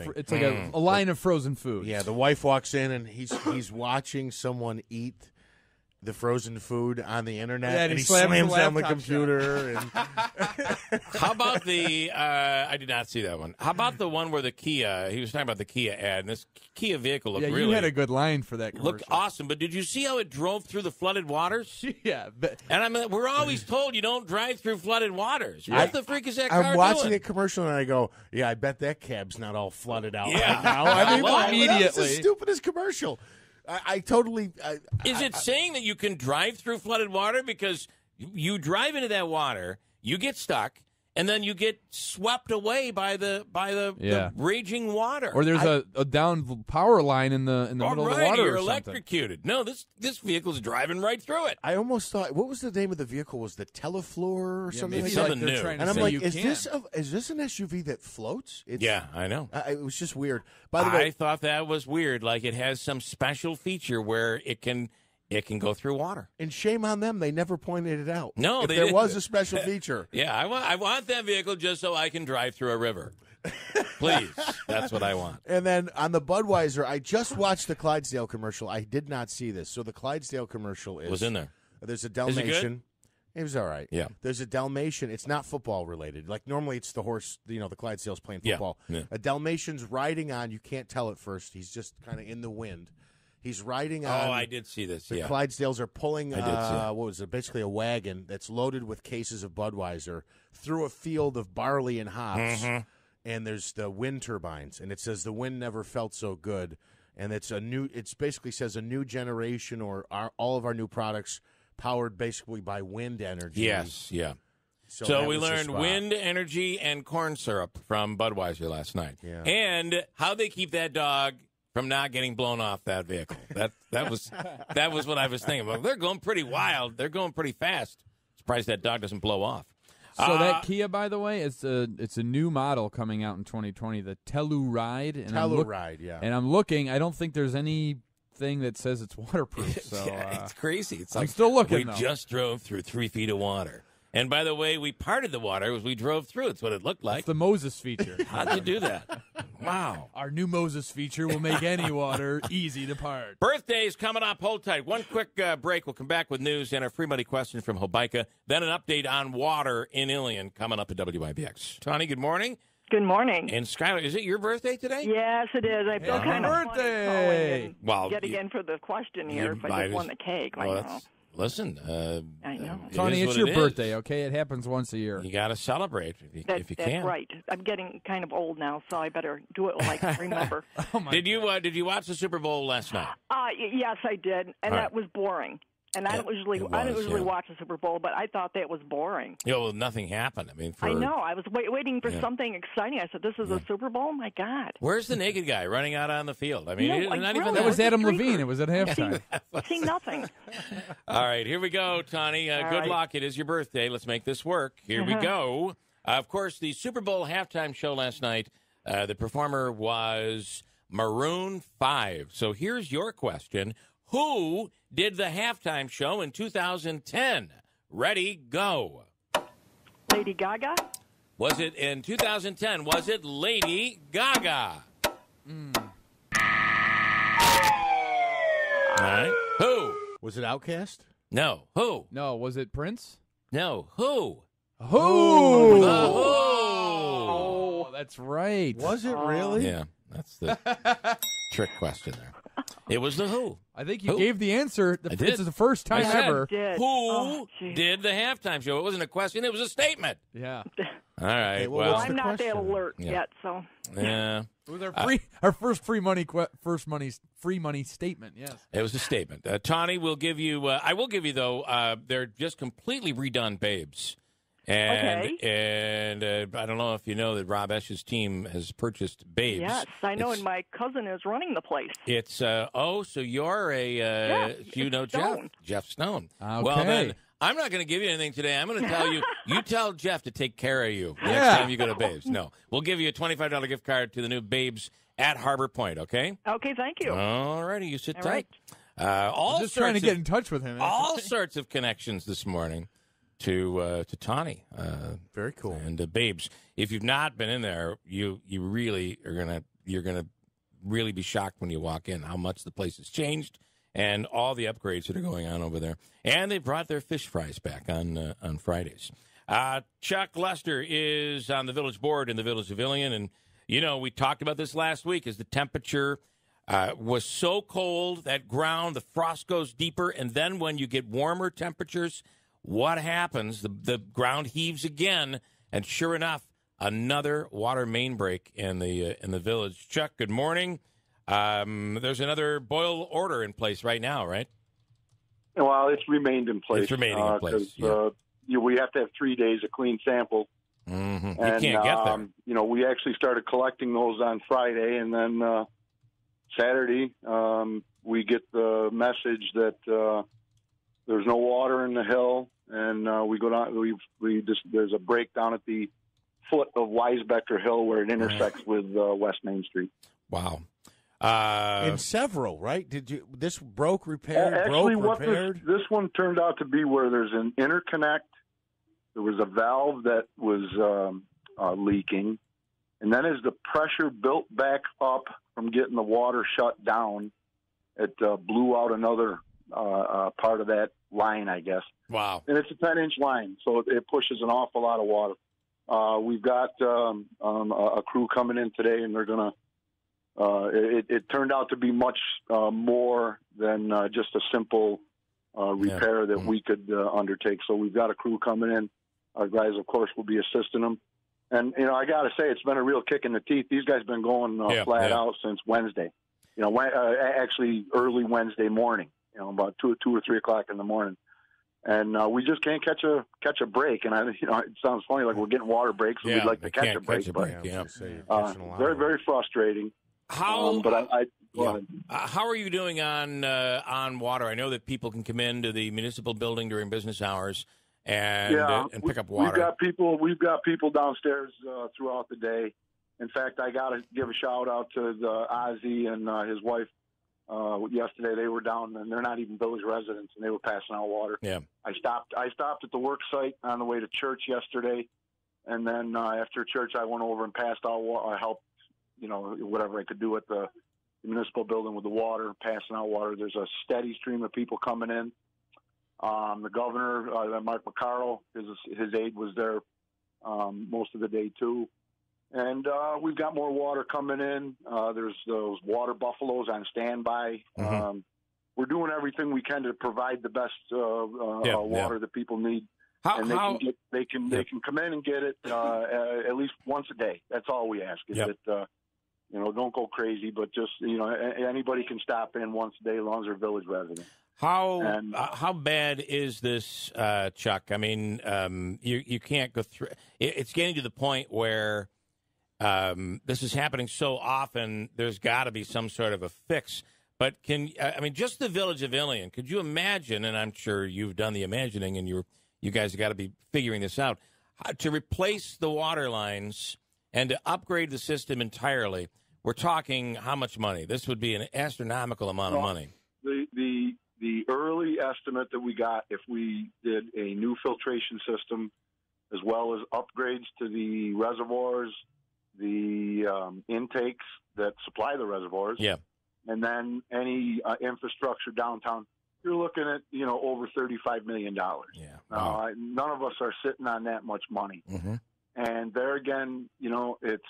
a line of frozen food. Yeah, the wife walks in and he's watching someone eat the frozen food on the internet, Yeah, and he slams slams the down the laptop computer. And How about the? I did not see that one. How about the one where the Kia? He was talking about the Kia ad, and this Kia vehicle looked Yeah, really you had a good line for that commercial. looked awesome. But did you see how it drove through the flooded waters? Yeah, but And I mean, we're always told you don't drive through flooded waters. What the freak is that car I'm watching doing? a commercial, and I go, "Yeah, I bet that cab's not all flooded out Yeah. right now." I mean, Well, immediately, that's the immediately. stupidest commercial. I totally. Is it saying that you can drive through flooded water? Because you drive into that water, you get stuck, and then you get swept away by the Yeah. raging water. or there's a down power line in the middle of the Alrighty, water you're or something. electrocuted. No, this vehicle's driving right through it. I almost thought, what was the name of the vehicle? Was the Teleflor or Yeah, something? maybe like something they're new. trying to And I'm say like, you is can. this an SUV that floats? It's, Yeah, I know. It was just weird. By the I way, thought that was weird. Like it has some special feature where it can go through water. and shame on them, they never pointed it out. No, if they there didn't. was a special feature. Yeah, I want that vehicle just so I can drive through a river. Please, that's what I want. And then on the Budweiser, I just watched the Clydesdale commercial. I did not see this. So the Clydesdale commercial Was in there. There's a Is it good? Dalmatian. It was all right. Yeah. There's a Dalmatian. It's not football related. Like normally it's the horse, the Clydesdale's playing Yeah, football. yeah. A Dalmatian's riding on, you can't tell at first. He's just kind of in the wind. He's riding on. Oh, I did see this. The Yeah. Clydesdales are pulling, I did see it. what was it, basically a wagon that's loaded with cases of Budweiser through a field of barley and hops. Mm-hmm. And there's the wind turbines. And it says the wind never felt so good. And it's basically says a new generation or all of our new products powered basically by wind energy. Yes, yeah. So So that we was the learned spot. wind energy and corn syrup from Budweiser last night. Yeah. And how they keep that dog from not getting blown off that vehicle. That was what I was thinking. Well, they're going pretty wild. They're going pretty fast. Surprised that dog doesn't blow off. So that Kia, by the way, it's a new model coming out in 2020, the Telluride. And Telluride, yeah. And I'm looking. I don't think there's anything that says it's waterproof. So yeah, it's crazy. It's I'm like still looking. we though. just drove through 3 feet of water. And by the way, we parted the water as we drove through. It's what it looked like. It's the Moses feature. How'd you do that? Wow. Our new Moses feature will make any water easy to part. Birthdays coming up. Hold tight. One quick break. We'll come back with news and a free money question from Hobica. Then an update on water in Ilion coming up at WIBX. Tony, good morning. Good morning. And Skylar, is it your birthday today? Yes, it is. I feel kind of birthday. funny calling and Well, getting in for the question here if I might just won the cake. Well, I know. that's- listen, I know. Tony, is it's what your it is. birthday, okay? It happens once a year. You got to celebrate if you That's can. right. I'm getting kind of old now, so I better do it like remember. Did you watch the Super Bowl last night? Yes, I did, and All that was boring. And I don't usually watch the Super Bowl, but I thought that was boring. Yeah, well, nothing happened. I mean, I know. I was waiting for Yeah. something exciting. I said, "This is a Super Bowl? My God!" Where's the naked guy running out on the field? I mean, No, not really, even That was that. Adam Levine. It was at halftime. See nothing. All right, here we go, Tony. All Good right. luck. It is your birthday. Let's make this work. Here we go. Of course, the Super Bowl halftime show last night, the performer was Maroon 5. So here's your question. Who did the halftime show in 2010? Ready, go. Lady Gaga. Was it in 2010? Was it Lady Gaga? All right. Who? Was it Outkast? No. Who? No, was it Prince? No. Who? Who? The Who. Oh, that's right. Was it really? Yeah, that's the trick question there. It was the Who. I think you Who? gave the answer. I did. This is the first time I said, ever. Did. Who Oh, gee. did the halftime show? It wasn't a question. It was a statement. Yeah. All right. Okay, well, Well, what's Well, the I'm not that question? alert Yeah. yet, so. yeah. It was our first free money statement. Yes. It was a statement. Tawny will give you. I will give you though. They're just completely redone Babes, and I don't know if you know that Rob Esch's team has purchased Babes. Yes, I know, It's- and my cousin is running the place. It's so you're you know Stone. Jeff Stone. Okay. Well then, I'm not going to give you anything today. I'm going to tell you. You tell Jeff to take care of you next Yeah. time you go to Babes. No, we'll give you a $25 gift card to the new Babes at Harbor Point. Okay. Okay, thank you. All righty, you sit All tight. All I'm just trying to sorts get of- in touch with him. all sorts of connections this morning to Tawny. Very cool. And Babes. If you've not been in there, you really are you're gonna really be shocked when you walk in how much the place has changed and all the upgrades that are going on over there. And they brought their fish fries back on Fridays. Chuck Lester is on the village board in the village of Ilion, and we talked about this last week as the temperature was so cold that the frost goes deeper, and then when you get warmer temperatures, what happens? The ground heaves again, and sure enough, another water main break in the village. Chuck, good morning. There's another boil order in place right now, right? Well, it's remained in place. It's remaining in place. We have to have 3 days of clean sample. Mm-hmm. And, you can't get there. We actually started collecting those on Friday, and then Saturday we get the message that there's no water in the hill, and we go down. There's a breakdown at the foot of Weisbecker Hill where it intersects with West Main Street. Wow. In several, right? This broke, repaired, repaired? This one turned out to be where there's an interconnect. There was a valve that was leaking. And then as the pressure built back up from getting the water shut down, it blew out another part of that line, I guess. Wow. And it's a 10-inch line, so it pushes an awful lot of water. We've got a crew coming in today, and they're going to it turned out to be much more than just a simple repair that we could undertake. So we've got a crew coming in. Our guys, of course, will be assisting them. And, I got to say, it's been a real kick in the teeth. These guys have been going flat out since Wednesday. Actually early Wednesday morning, about 2 or 3 o'clock in the morning. And we just can't catch a break. And it sounds funny, like we're getting water breaks, and we'd like to catch a break. Very, very frustrating. How? But how are you doing on water? I know that people can come into the municipal building during business hours and pick up water. We've got people downstairs throughout the day. In fact, I got to give a shout out to Ozzy and his wife. Yesterday they were down, and they're not even village residents, and they were passing out water. Yeah. I stopped at the work site on the way to church yesterday, and then after church I went over and passed out water. I helped, whatever I could do at the municipal building with the water, passing out water. There's a steady stream of people coming in. The governor, Mark McCarroll, his aide was there most of the day too. And we've got more water coming in. There's those water buffaloes on standby. Mm-hmm. We're doing everything we can to provide the best water that people need. They can come in and get it at least once a day. That's all we ask. Is that don't go crazy, but just anybody can stop in once a day as long as they're village residents. How bad is this, Chuck? I mean, you can't go through. It's getting to the point where this is happening so often. There's got to be some sort of a fix. But just the village of Ilion. Could you imagine? And I'm sure you've done the imagining, and you guys have got to be figuring this out, to replace the water lines and to upgrade the system entirely. We're talking how much money? This would be an astronomical amount of money. The early estimate that we got, if we did a new filtration system, as well as upgrades to the reservoirs, the intakes that supply the reservoirs, and then any infrastructure downtown, you're looking at over $35 million. Wow. None of us are sitting on that much money. Mm-hmm. And there again, it's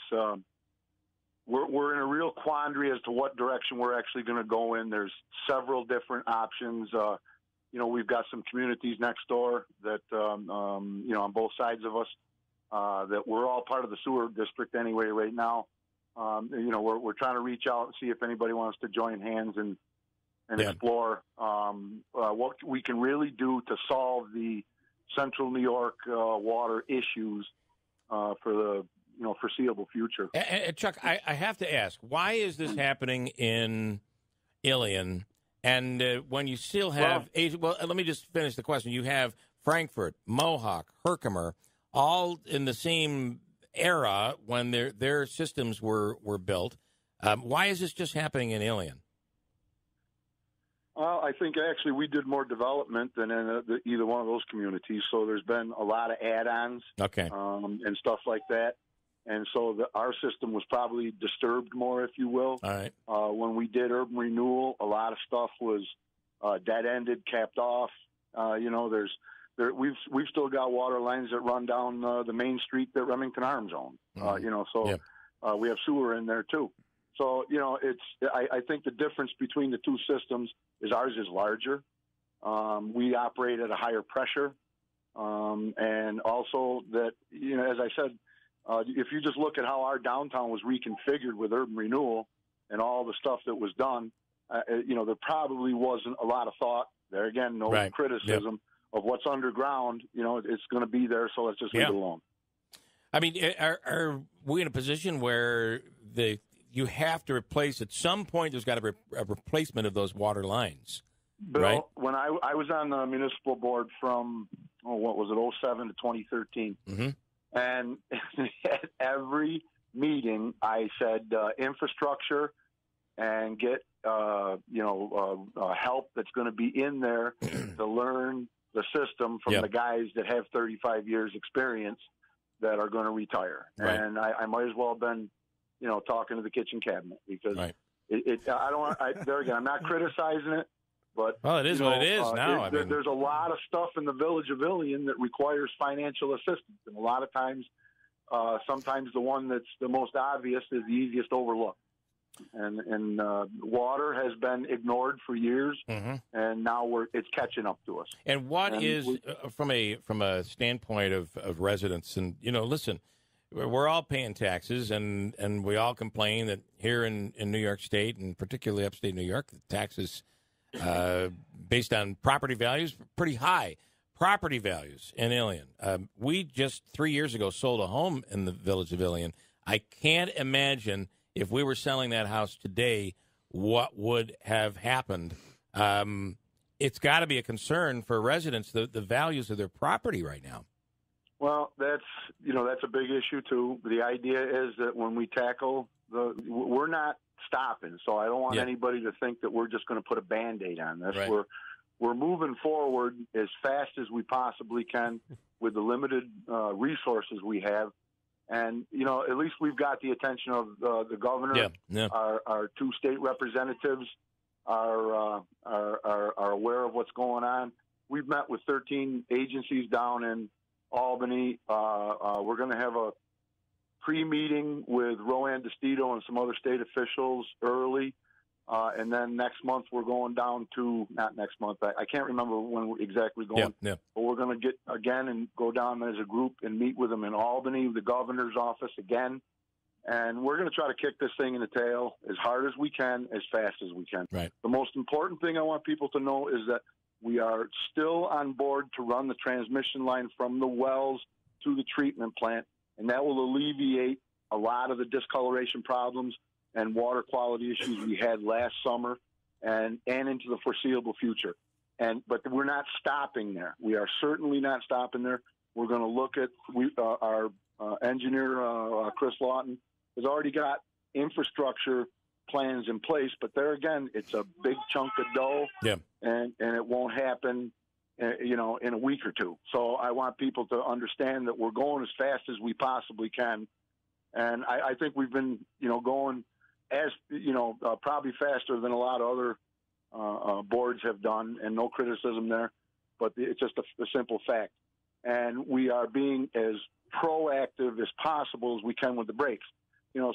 we're in a real quandary as to what direction we're actually going to go in. There's several different options. We've got some communities next door that on both sides of us that we're all part of the sewer district anyway right now. We're trying to reach out and see if anybody wants to join hands and explore what we can really do to solve the Central New York water issues for the foreseeable future. And Chuck, I have to ask, why is this happening in Ilion? And when you still have, let me just finish the question. You have Frankfurt, Mohawk, Herkimer, all in the same era when their systems were built. Why is this just happening in Ilion? Well, I think actually we did more development than in either one of those communities. So there's been a lot of add-ons and stuff like that. And so our system was probably disturbed more, if you will. All right. When we did urban renewal, a lot of stuff was dead-ended, capped off. We've still got water lines that run down the main street that Remington Arms own. We have sewer in there too. So I think the difference between the two systems is ours is larger. We operate at a higher pressure, and also that as I said, if you just look at how our downtown was reconfigured with urban renewal and all the stuff that was done, there probably wasn't a lot of thought. There again, no criticism of what's underground. It's going to be there, so let's just leave it alone. I mean, are we in a position where you have to replace at some point? There's got to be a replacement of those water lines, Bill, right? When I was on the municipal board from 2007 to 2013, and at every meeting I said infrastructure and get help that's going to be in there to learn the system from the guys that have 35 years experience that are going to retire. Right. And I might as well have been, talking to the kitchen cabinet because there again, I'm not criticizing it, but it is what it is now. There's a lot of stuff in the village of Ilion that requires financial assistance. And a lot of times, sometimes the one that's the most obvious is the easiest overlooked. And water has been ignored for years, and now it's catching up to us. And from a standpoint of residents, and listen, we're all paying taxes, and we all complain that here in New York State, and particularly upstate New York, the taxes based on property values pretty high. Property values in Ilion. We just 3 years ago sold a home in the village of Ilion. I can't imagine if we were selling that house today, what would have happened? It's got to be a concern for residents, the values of their property right now. Well, that's a big issue too. The idea is that when we tackle we're not stopping. So I don't want anybody to think that we're just going to put a Band-Aid on this. Right. We're moving forward as fast as we possibly can with the limited resources we have. And, at least we've got the attention of the governor. Our two state representatives are aware of what's going on. We've met with 13 agencies down in Albany. We're going to have a pre-meeting with Roanne DeStito and some other state officials early. And then next month we're going down to, not next month, I can't remember when we're exactly going, but we're going to get again and go down as a group and meet with them in Albany, the governor's office again. And we're going to try to kick this thing in the tail as hard as we can, as fast as we can. Right. The most important thing I want people to know is that we are still on board to run the transmission line from the wells to the treatment plant, and that will alleviate a lot of the discoloration problems and water quality issues we had last summer and into the foreseeable future. But we're not stopping there. We are certainly not stopping there. We're going to look at our engineer, Chris Lawton, has already got infrastructure plans in place, but there again, it's a big chunk of dough, and it won't happen, in a week or two. So I want people to understand that we're going as fast as we possibly can, and I think we've been, going as probably faster than a lot of other boards have done, and no criticism there, but it's just a simple fact. And we are being as proactive as possible as we can with the brakes.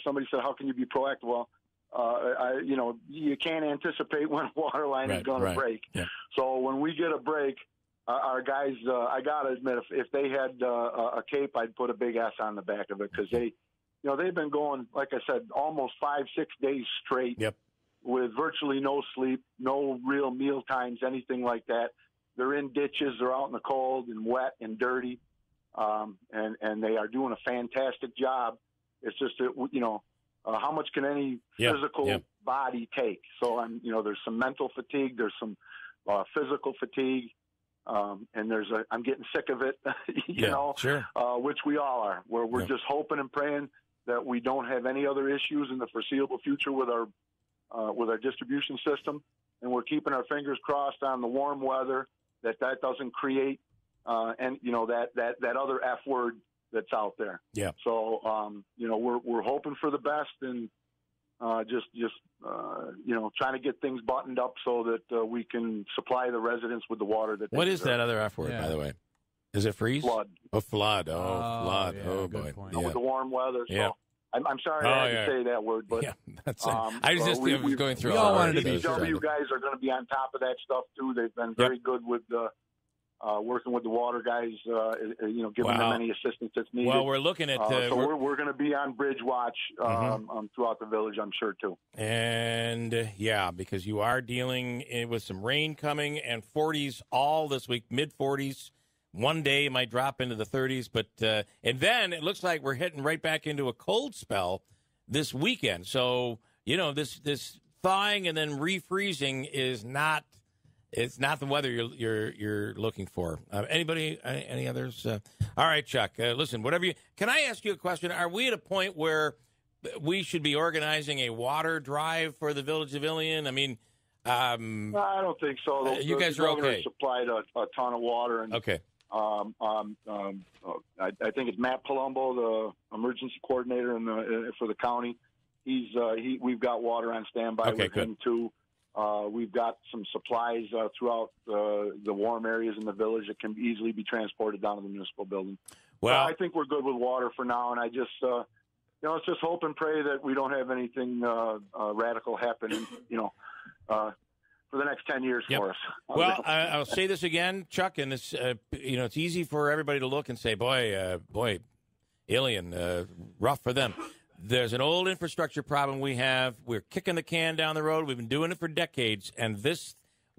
Somebody said, "How can you be proactive?" Well, you can't anticipate when a water line is going to break. Yeah. So when we get a break, our guys, I got to admit, if they had a cape, I'd put a big S on the back of it because they've been going, like I said, almost 5-6 days straight with virtually no sleep, no real meal times, anything like that. They're in ditches, they're out in the cold and wet and dirty, and they are doing a fantastic job. It's just that, how much can any physical body take? So there's some mental fatigue, there's some physical fatigue, and I'm getting sick of it, which we all are. Where we're just hoping and praying that we don't have any other issues in the foreseeable future with our distribution system, and we're keeping our fingers crossed on the warm weather that doesn't create that other F word that's out there. Yeah. So we're hoping for the best, and trying to get things buttoned up so that we can supply the residents with the water that. What is that other F word, by the way? Is it freeze? Flood. Oh, flood. Flood. Yeah, oh, good boy. point. Yeah. With the warm weather. So Yeah. I'm sorry I had to say that word, but that's I was just going through. We all wanted to be DPW guys are going to be on top of that stuff too. They've been very good with working with the water guys. Giving them any assistance that's needed. Well, we're looking at. So we're going to be on bridge watch throughout the village, I'm sure too. And because you are dealing with some rain coming and 40s all this week, mid 40s. One day it might drop into the 30s, but and then it looks like we're hitting right back into a cold spell this weekend. So this thawing and then refreezing is not. It's not the weather you're looking for. Anybody? Any others? All right, Chuck. Listen, whatever you. Can I ask you a question? Are we at a point where we should be organizing a water drive for the village of Ilion? I mean, no, I don't think so. You guys are okay. Supplied a ton of water. And, okay. I think it's Matt Palumbo, the emergency coordinator for the county. We've got water on standby with him too. We've got some supplies throughout the warm areas in the village that can easily be transported down to the municipal building. Well, I think we're good with water for now, and I just, let's just hope and pray that we don't have anything radical happen, for the next 10 years for us. Well, I'll say this again, Chuck, and it's it's easy for everybody to look and say, boy, Ilion, rough for them. There's an old infrastructure problem we have. We're kicking the can down the road. We've been doing it for decades, and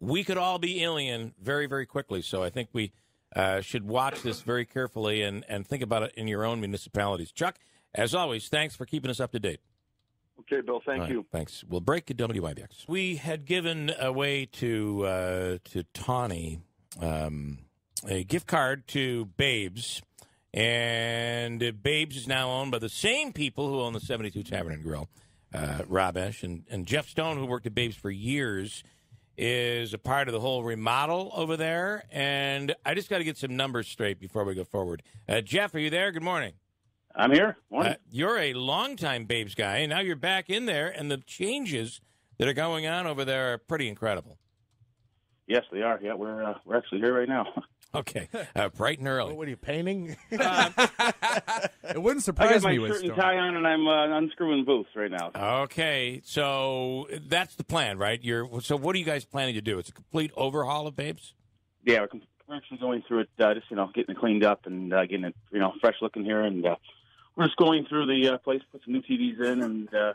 we could all be Ilion very, very quickly. So I think we should watch this very carefully and think about it in your own municipalities. Chuck, as always, thanks for keeping us up to date. Okay, Bill, thank you. Thanks. We'll break at WIBX. We had given away to Tawny a gift card to Babes, and Babes is now owned by the same people who own the 72 Tavern and Grill. Rob Esch and Jeff Stone, who worked at Babes for years, is a part of the whole remodel over there, and I just got to get some numbers straight before we go forward. Jeff, are you there? Good morning. I'm here. Morning. You're a longtime Babes guy, and now you're back in there, and the changes that are going on over there are pretty incredible. Yes, they are. Yeah, we're actually here right now. Okay, bright and early. What are you painting? It wouldn't surprise I got my me. shirt and tie on, and I'm unscrewing booths right now. Okay, so that's the plan, right? So what are you guys planning to do? It's a complete overhaul of Babes? Yeah, we're actually going through it, just getting it cleaned up and getting it fresh looking here, and we're just going through the place, put some new TVs in, and we're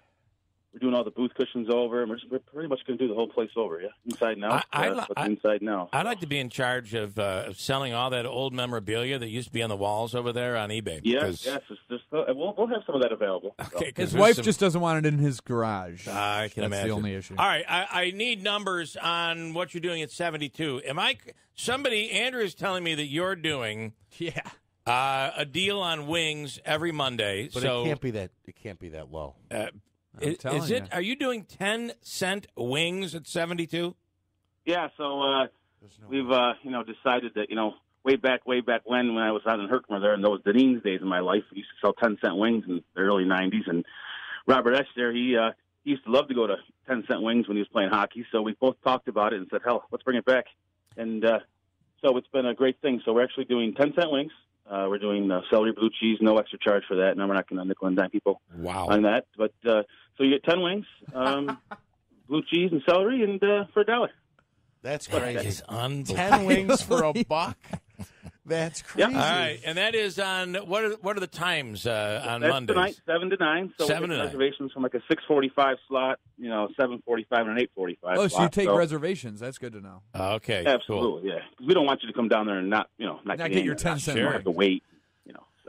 doing all the booth cushions over, and we're pretty much going to do the whole place over, inside now. Inside now. I'd like to be in charge of selling all that old memorabilia that used to be on the walls over there on eBay. Yes. We'll have some of that available. Okay, his wife just doesn't want it in his garage. I can imagine. That's the only issue. All right, I need numbers on what you're doing at 72. Andrew is telling me that you're doing a deal on wings every Monday. But it can't be that. It can't be that low. Is it? Are you doing 10-cent wings at 72? Yeah. So we've decided that way back when I was out in Herkimer there in those Deneen's days of my life, we used to sell 10-cent wings in the early 90s, and Robert Esch there, he used to love to go to 10-cent wings when he was playing hockey. So we both talked about it and said, hell, let's bring it back. And so it's been a great thing. So we're actually doing 10-cent wings. We're doing celery blue cheese, no extra charge for that. No, we're not going to nickel and dime people on that. But so you get 10 wings, blue cheese and celery, and for $1. That's crazy. That is unbelievable. 10 wings for $1? That's crazy. All right, and that is on what are the times on That's Mondays? Tonight, 7 to 9. So 7 to 9. Reservations from like a 6:45 slot, 7:45 and an 8:45. Oh, so you take reservations? That's good to know. Okay, absolutely, yeah. We don't want you to come down there and not get your 10-cent. Have to wait.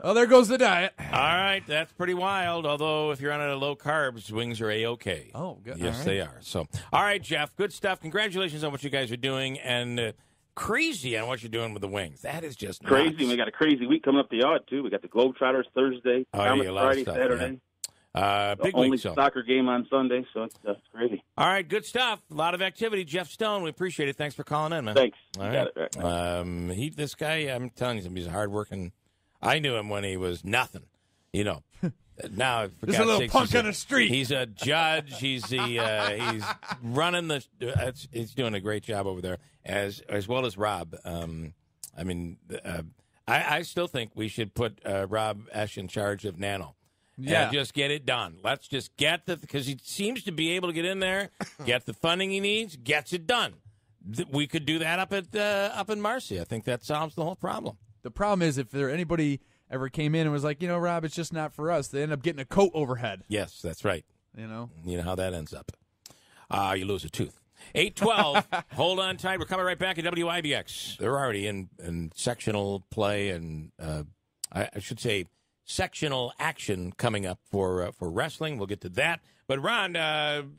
Oh, there goes the diet. All right, that's pretty wild. Although if you're on a low carbs, wings are A-okay. Oh, good. Yes, they are. So, all right, Jeff, good stuff. Congratulations on what you guys are doing, and crazy on what you're doing with the wings. That is just crazy. nuts. We got a crazy week coming up the yard too. We got the Globetrotters Thursday, Friday, stuff, Saturday. Big only week, so. soccer game on Sunday, so it's crazy. All right, good stuff. A lot of activity. Jeff Stone, we appreciate it. Thanks for calling in, man. Thanks. All right. This guy, I'm telling you, he's a hard-working. I knew him when he was nothing, Now, for Just God's a little sakes, punk on the street. He's a judge. He's he's running the. He's doing a great job over there, as well as Rob. I still think we should put Rob Esch in charge of Nano. Yeah. And just get it done. Let's just get because he seems to be able to get in there, get the funding he needs, gets it done. We could do that up in Marcy. I think that solves the whole problem. The problem is if there anybody ever came in and was like, Rob, it's just not for us, they end up getting a coat overhead. Yes, that's right. You know how that ends up. You lose a tooth. 8:12. Hold on tight. We're coming right back at WIBX. They're already in sectional play and I should say sectional action coming up for wrestling. We'll get to that. But Ron,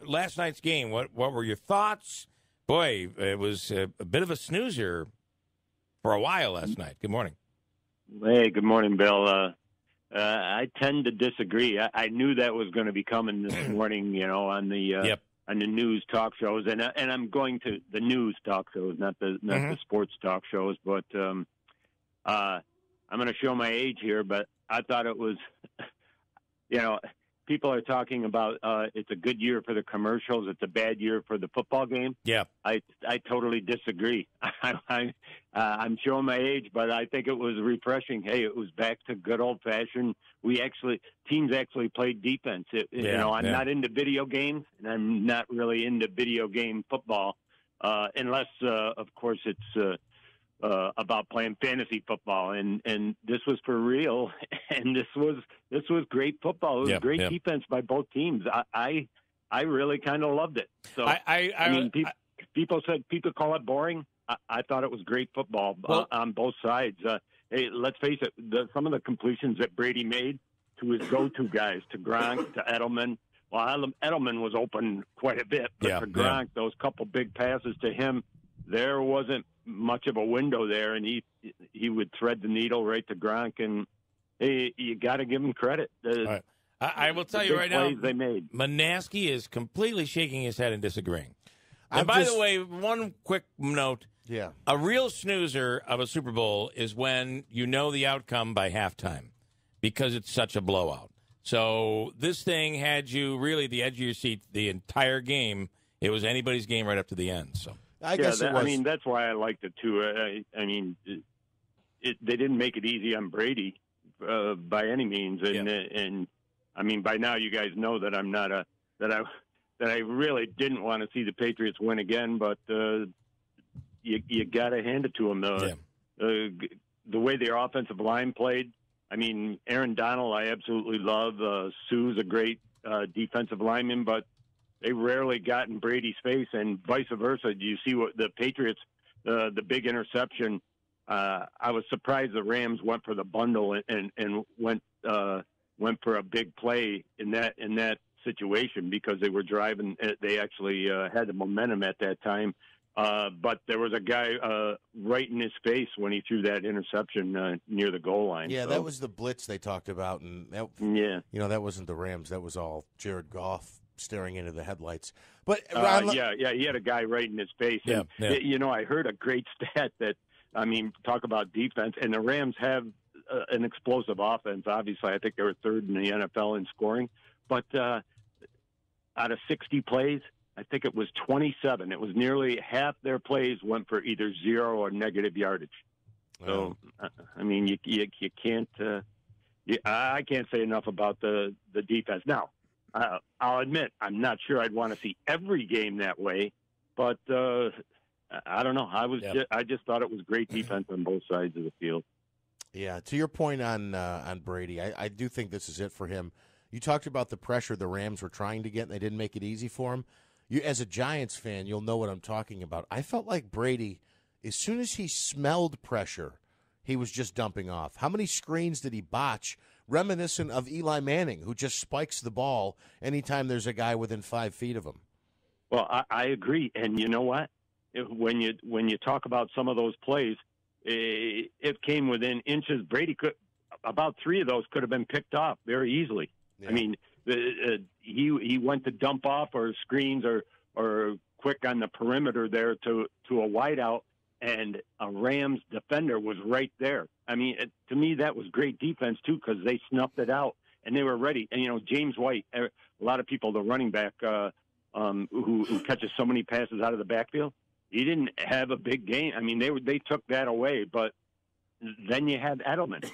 last night's game. What were your thoughts? Boy, it was a bit of a snoozer for a while last night. Good morning. Hey, good morning, Bill. I tend to disagree. I knew that was going to be coming this morning. On the on the news talk shows, and I'm going to the news talk shows, not the sports talk shows. But I'm going to show my age here, but I thought it was, people are talking about it's a good year for the commercials. It's a bad year for the football game. Yeah, I totally disagree. I'm showing my age, but I think it was refreshing. Hey, it was back to good old fashioned. Teams actually played defense. I'm not into video games, and I'm not really into video game football, unless of course it's about playing fantasy football, and this was for real, and this was great football. It was great defense by both teams. I really kind of loved it. So people call it boring. I thought it was great football on both sides. Hey, let's face it, some of the completions that Brady made to his go-to guys, to Gronk, to Edelman. Well, Edelman was open quite a bit, but for Gronk, those couple big passes to him, there wasn't much of a window there, and he would thread the needle right to Gronk, and hey, you got to give him credit. Right. I will tell you right now, they made. Manaski is completely shaking his head and disagreeing. And by the way, one quick note. Yeah. A real snoozer of a Super Bowl is when you know the outcome by halftime because it's such a blowout. So this thing had you really the edge of your seat the entire game. It was anybody's game right up to the end. So I guess it was. I mean, that's why I liked it too. They didn't make it easy on Brady by any means, and I mean, by now you guys know that I'm not that I really didn't want to see the Patriots win again, but you got to hand it to them. The way their offensive line played. I mean, Aaron Donald, I absolutely love. Sue's a great defensive lineman, but they rarely got in Brady's face, and vice versa. Do you see what the Patriots, the big interception? I was surprised the Rams went for the bundle and went for a big play in that situation because they were driving. They actually had the momentum at that time. But there was a guy right in his face when he threw that interception near the goal line. Yeah, that was the blitz they talked about, and that wasn't the Rams. That was all Jared Goff staring into the headlights. But Ron, he had a guy right in his face. And, I heard a great stat that, talk about defense, and the Rams have an explosive offense. Obviously, I think they were third in the NFL in scoring. But out of 60 plays, I think it was 27. It was nearly half their plays went for either zero or negative yardage. So, you can't. I can't say enough about the defense. Now, I'll admit I'm not sure I'd want to see every game that way, but I don't know. I just thought it was great defense on both sides of the field. Yeah, to your point on Brady, I do think this is it for him. You talked about the pressure the Rams were trying to get, and they didn't make it easy for him. You, as a Giants fan, you'll know what I'm talking about. I felt like Brady, as soon as he smelled pressure, he was just dumping off. How many screens did he botch, reminiscent of Eli Manning, who just spikes the ball anytime there's a guy within 5 feet of him? Well, I agree. And you know what? When you talk about some of those plays, it came within inches. Brady about 3 of those could have been picked off very easily. Yeah. I mean, he went to dump off or screens or quick on the perimeter there to a wideout, and a Rams defender was right there. I mean, to me, that was great defense too because they snuffed it out. and they were ready. And, James White, a lot of people, the running back who catches so many passes out of the backfield, he didn't have a big game. I mean, they took that away, but then you had Edelman,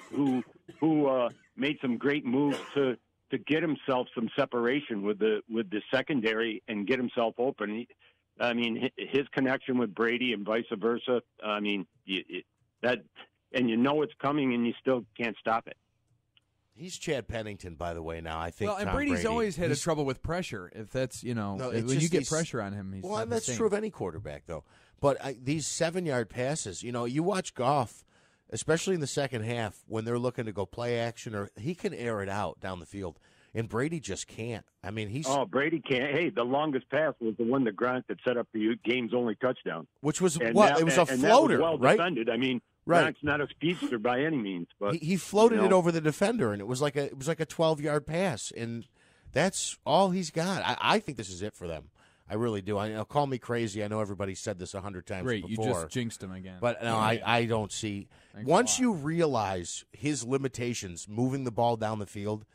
who made some great moves to get himself some separation with the secondary and get himself open. His connection with Brady and vice versa. And it's coming, and you still can't stop it. He's Chad Pennington, by the way. Now I think. Well, and Tom Brady's Brady, always had trouble with pressure. If that's when you get pressure on him, he's well, not and the that's same. true of any quarterback, though. But these 7-yard passes, you watch Goff, especially in the second half when they're looking to go play action, or he can air it out down the field, and Brady just can't. I mean, Brady can't. Hey, the longest pass was the one that Gronk that set up the game's only touchdown, which was and what? It was a floater, well right? defended. I mean, right. Gronk's not a speedster by any means, but he floated it over the defender, and it was like a 12-yard pass, and that's all he's got. I think this is it for them. I really do. Call me crazy. I know everybody said this 100 times Great, before. you just jinxed him again. But no, I don't see. Thanks Once you realize his limitations, moving the ball down the field,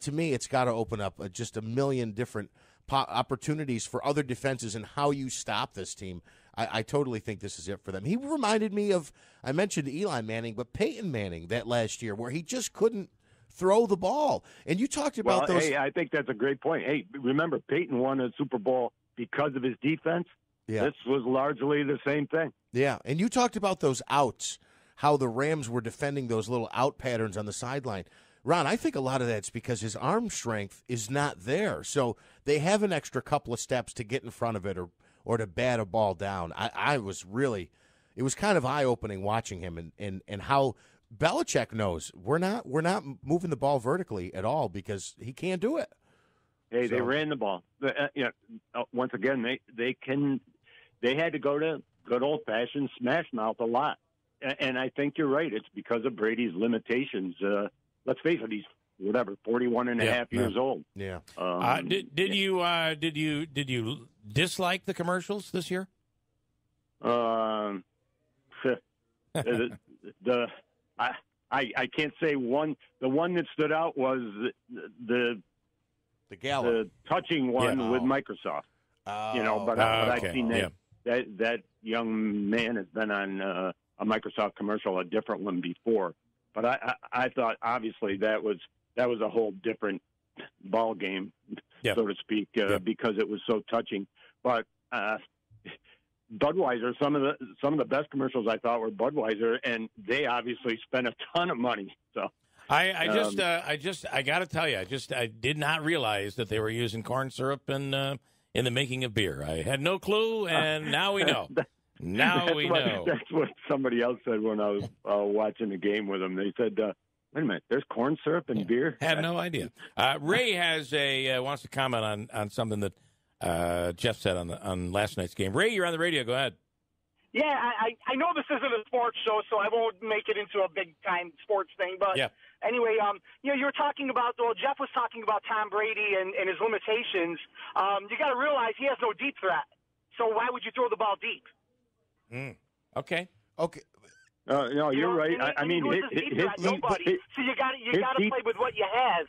to me, it's got to open up just a million different opportunities for other defenses and how you stop this team. I totally think this is it for them. He reminded me of, I mentioned Eli Manning, but Peyton Manning that last year where he just couldn't throw the ball. And you talked about those. Hey, I think that's a great point. Hey, remember, Peyton won a Super Bowl because of his defense. Yeah. This was largely the same thing. Yeah, and you talked about those outs, how the Rams were defending those little out patterns on the sideline. Ron, I think a lot of that's because his arm strength is not there. So they have an extra couple of steps to get in front of it or to bat a ball down. It was kind of eye-opening watching him and how Belichick knows we're not moving the ball vertically at all because he can't do it. Hey, they ran the ball. Once again, they had to go to good old-fashioned smash mouth a lot. And I think you're right. It's because of Brady's limitations. Let's face it, he's 41 and a half years old. Yeah. Did you dislike the commercials this year? I can't say one. The one that stood out was the Gallup. the touching one with Microsoft. But I've seen that young man has been on a Microsoft commercial, a different one before. But I thought obviously that was a whole different ball game, so to speak, because it was so touching. But Budweiser, some of the best commercials I thought were Budweiser, and they obviously spent a ton of money. So I got to tell you, I did not realize that they were using corn syrup in the making of beer. I had no clue, and now we know. Now we know. That's what somebody else said when I was watching the game with them. They said, "Wait a minute, there's corn syrup in beer." Had no idea. Ray wants to comment on something that Jeff said on last night's game. Ray, you're on the radio. Go ahead. Yeah, I know this isn't a sports show, so I won't make it into a big-time sports thing. But anyway, you were talking about, Jeff was talking about Tom Brady and his limitations. You got to realize he has no deep threat. So why would you throw the ball deep? Okay. No, you're right. I mean, nobody. So you got to play with what you have.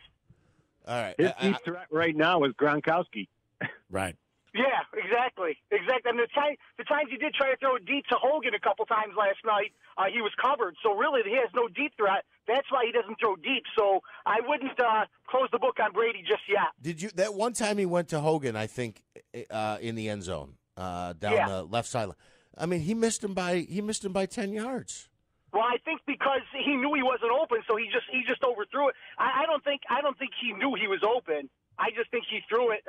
All right. His deep threat right now is Gronkowski. Right. Yeah, exactly. And the times he did try to throw it deep to Hogan a couple times last night, he was covered. So really, he has no deep threat. That's why he doesn't throw deep. So I wouldn't close the book on Brady just yet. Did you that one time he went to Hogan? I think in the end zone down the left sideline. I mean, he missed him by 10 yards. Well, I think because he knew he wasn't open, so he just overthrew it. I don't think he knew he was open. I just think he threw it.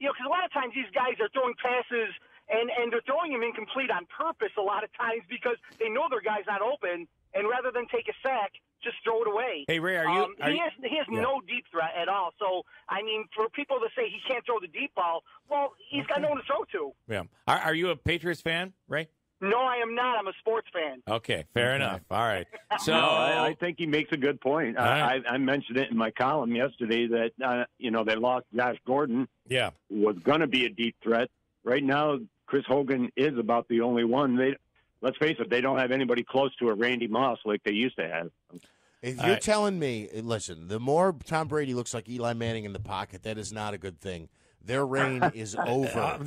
Because a lot of times these guys are throwing passes and they're throwing them incomplete on purpose a lot of times because they know their guy's not open, and rather than take a sack, just throw it away. Hey, Ray, he has no deep threat at all. So, I mean, for people to say he can't throw the deep ball, well, he's got no one to throw to. Yeah. Are you a Patriots fan, Ray? No, I am not. I'm a sports fan. Okay, fair enough. All right. So I think he makes a good point. Right. I mentioned it in my column yesterday that they lost Josh Gordon. Yeah, was going to be a deep threat. Right now, Chris Hogan is about the only one. Let's face it, they don't have anybody close to a Randy Moss like they used to have. If you're telling me, listen, the more Tom Brady looks like Eli Manning in the pocket, that is not a good thing. Their reign is over. I'm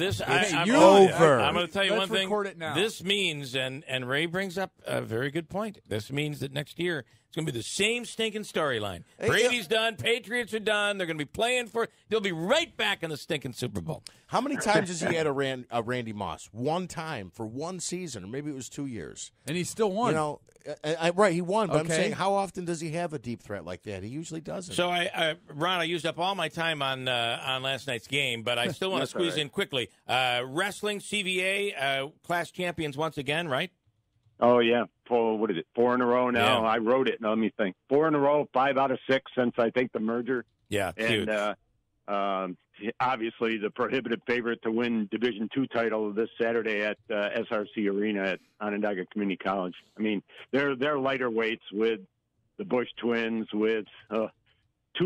over. I'm going to tell you one thing. Record it now. This means, and Ray brings up a very good point. This means that next year it's going to be the same stinking storyline. Brady's done. Patriots are done. They're going to be playing for. They'll be right back in the stinking Super Bowl. How many times has he had a Randy Moss? One time for one season, or maybe it was 2 years. And he still won. You know, right, he won. But Okay. I'm saying, how often does he have a deep threat like that? He usually doesn't. So, Ron, I used up all my time on last night's game, but I still want to That's squeeze all right. in quickly. Wrestling, CVA, class champions once again, right? Oh, yeah. What is it, 4 in a row now? Yeah. I wrote it. Now, let me think. 4 in a row, 5 out of 6 since, I think, the merger. Yeah, and obviously the prohibitive favorite to win Division II title this Saturday at SRC Arena at Onondaga Community College. I mean, they're lighter weights with the Bush twins, with 2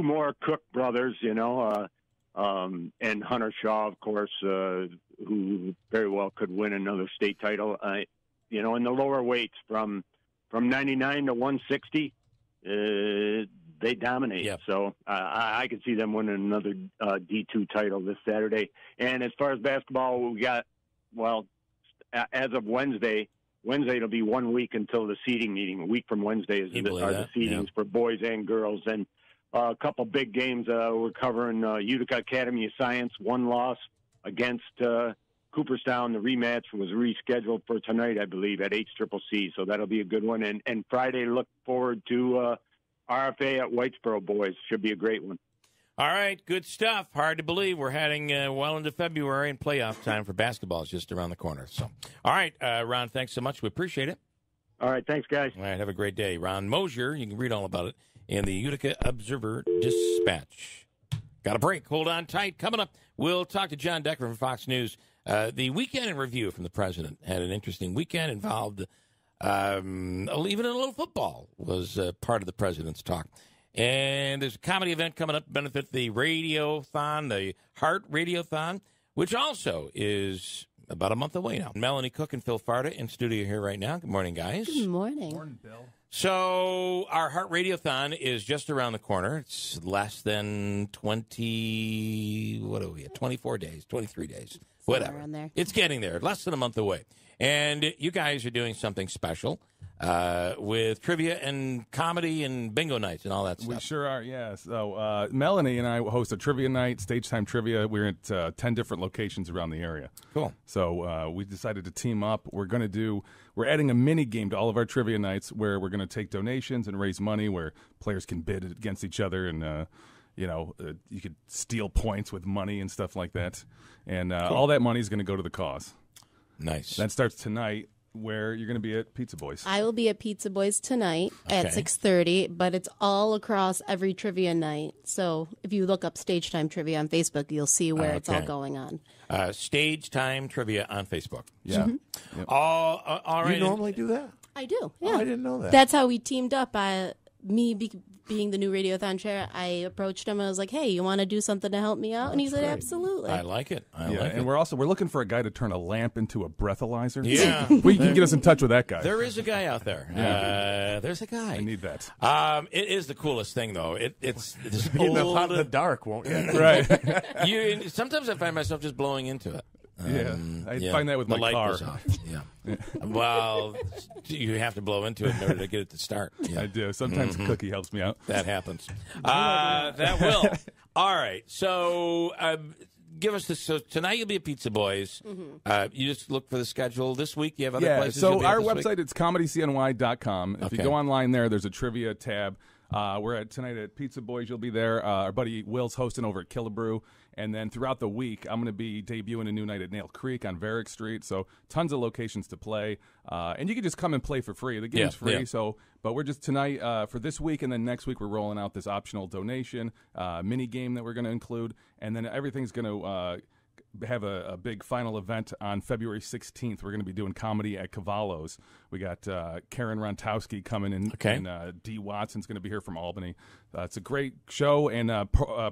more Cook brothers, and Hunter Shaw, of course, who very well could win another state title. In the lower weights from 99 to 160, they dominate. Yep. So I could see them winning another D2 title this Saturday. And as far as basketball, we got, as of Wednesday it'll be 1 week until the seeding meeting. A week from Wednesday are the seedings for boys and girls. And a couple big games we're covering. Utica Academy of Science, 1 loss against Cooperstown. The rematch was rescheduled for tonight, I believe, at HCCC. So that'll be a good one. And Friday, look forward to RFA at Whitesboro boys. Should be a great one. All right, good stuff. Hard to believe we're heading well into February, and playoff time for basketball is just around the corner. So, all right, Ron, thanks so much. We appreciate it. All right, thanks, guys. All right, have a great day. Ron Mosier, you can read all about it in the Utica Observer-Dispatch. Got a break. Hold on tight. Coming up, we'll talk to John Decker from Fox News. The weekend in review from the president had an interesting weekend, involved even a little football was part of the president's talk. And there's a comedy event coming up to benefit the Radiothon, the Heart Radiothon, which also is about a month away now. Melanie Cook and Phil Farda in studio here right now. Good morning, guys. Good morning. Morning, Bill. So our Heart Radiothon is just around the corner. It's less than 24 days, 23 days, whatever. Around there. It's getting there, less than a month away. And you guys are doing something special with trivia and comedy and bingo nights and all that stuff. We sure are, yeah. So Melanie and I host a trivia night, stage time trivia. We're at 10 different locations around the area. Cool. So we decided to team up. We're adding a mini game to all of our trivia nights where we're going to take donations and raise money, where players can bid against each other, and you could steal points with money and stuff like that. And all that money is going to go to the cause. Nice. That starts tonight, where you're going to be at Pizza Boys. I will be at Pizza Boys tonight at Okay. 6:30, but it's all across every trivia night. So if you look up Stage Time Trivia on Facebook, you'll see where it's all Okay. going on. Stage Time Trivia on Facebook. Yeah. Mhm. All right. You normally do that? I do. Yeah. Oh, I didn't know that. That's how we teamed up. Being the new Radiothon chair, I approached him. I was like, "Hey, you want to do something to help me out?" And he said, "Absolutely." I like it. I like and it. we're looking for a guy to turn a lamp into a breathalyzer. Yeah. We can get us in touch with that guy. There is a guy out there. Yeah. There's a guy. I need that. It is the coolest thing, though. It's this You'll know old- out in the dark, won't you? Right. Sometimes I find myself just blowing into it. I find that with the my light car. goes off. Yeah. Well, you have to blow into it in order to get it to start. Yeah. I do. Sometimes Cookie helps me out. That happens. That will. All right. So give us this. So tonight you'll be at Pizza Boys. You just look for the schedule this week. You have other places. you'll So be at our this week? website, it's comedycny.com. If you Okay. go online there, there's a trivia tab. We're tonight at Pizza Boys. You'll be there. Our buddy Will's hosting over at Killebrew. And then throughout the week, I'm going to be debuting a new night at Nail Creek on Varick Street. So tons of locations to play. And you can just come and play for free. The game's free. yeah. So, but we're just tonight for this week, and then next week we're rolling out this optional donation mini game that we're going to include. And then everything's going to have a big final event on February 16th. We're going to be doing comedy at Cavallo's. We got Karen Rontowski coming in, Okay. and Dee Watson's going to be here from Albany. It's a great show, and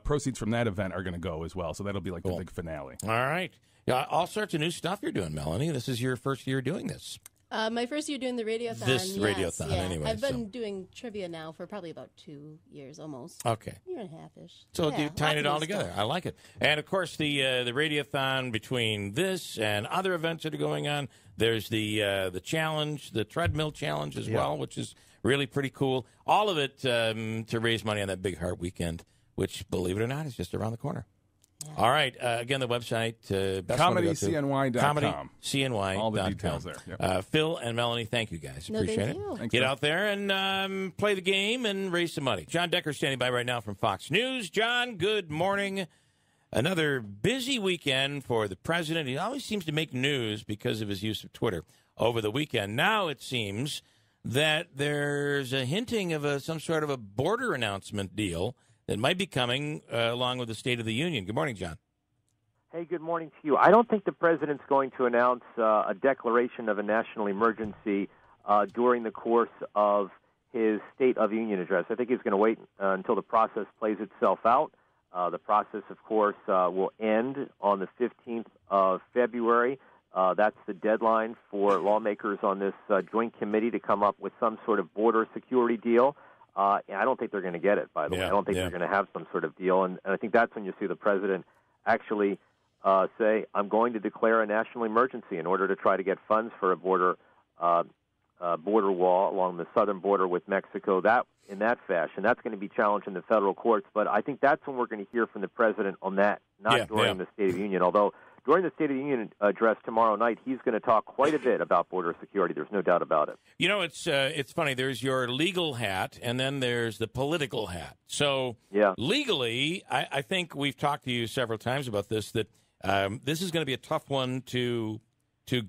proceeds from that event are going to go as well. So that'll be like the big finale. All right. Yeah, all sorts of new stuff you're doing, Melanie. This is your first year doing this. My first year doing the radiothon. This yes, radiothon, yeah. anyway. I've been doing trivia now for probably about 2 years almost. Okay. Year and a half-ish. So yeah, you're tying lots it of all new together. stuff. I like it. And, of course, the radiothon between this and other events that are going on, there's the challenge, the treadmill challenge as well, which is really pretty cool. All of it to raise money on that Big Heart Weekend, which, believe it or not, is just around the corner. Yeah. All right. Again, the website. ComedyCNY.com. ComedyCNY.com. All the details there. Yep. Phil and Melanie, thank you guys. Appreciate it. Thanks, Get Phil. out there and play the game and raise some money. John Decker standing by right now from Fox News. John, good morning. Another busy weekend for the president. He always seems to make news because of his use of Twitter over the weekend. Now it seems that there's a hinting of some sort of a border announcement deal that might be coming along with the State of the Union. Good morning, John. Hey, good morning to you. I don't think the president's going to announce a declaration of a national emergency during the course of his State of the Union address. I think he's going to wait until the process plays itself out. The process, of course, will end on the 15th of February. That's the deadline for lawmakers on this joint committee to come up with some sort of border security deal. I don't think they're going to get it, by the way. I don't think they're going to have some sort of deal. And I think that's when you see the president actually say, I'm going to declare a national emergency in order to try to get funds for a border wall along the southern border with Mexico. That in that fashion, that's going to be challenged in the federal courts. But I think that's when we're going to hear from the president on that, not during the State of the Union. Although during the State of the Union address tomorrow night, he's going to talk quite a bit about border security. There's no doubt about it. You know, it's funny. There's your legal hat, and then there's the political hat. So legally, I think we've talked to you several times about this, that this is going to be a tough one to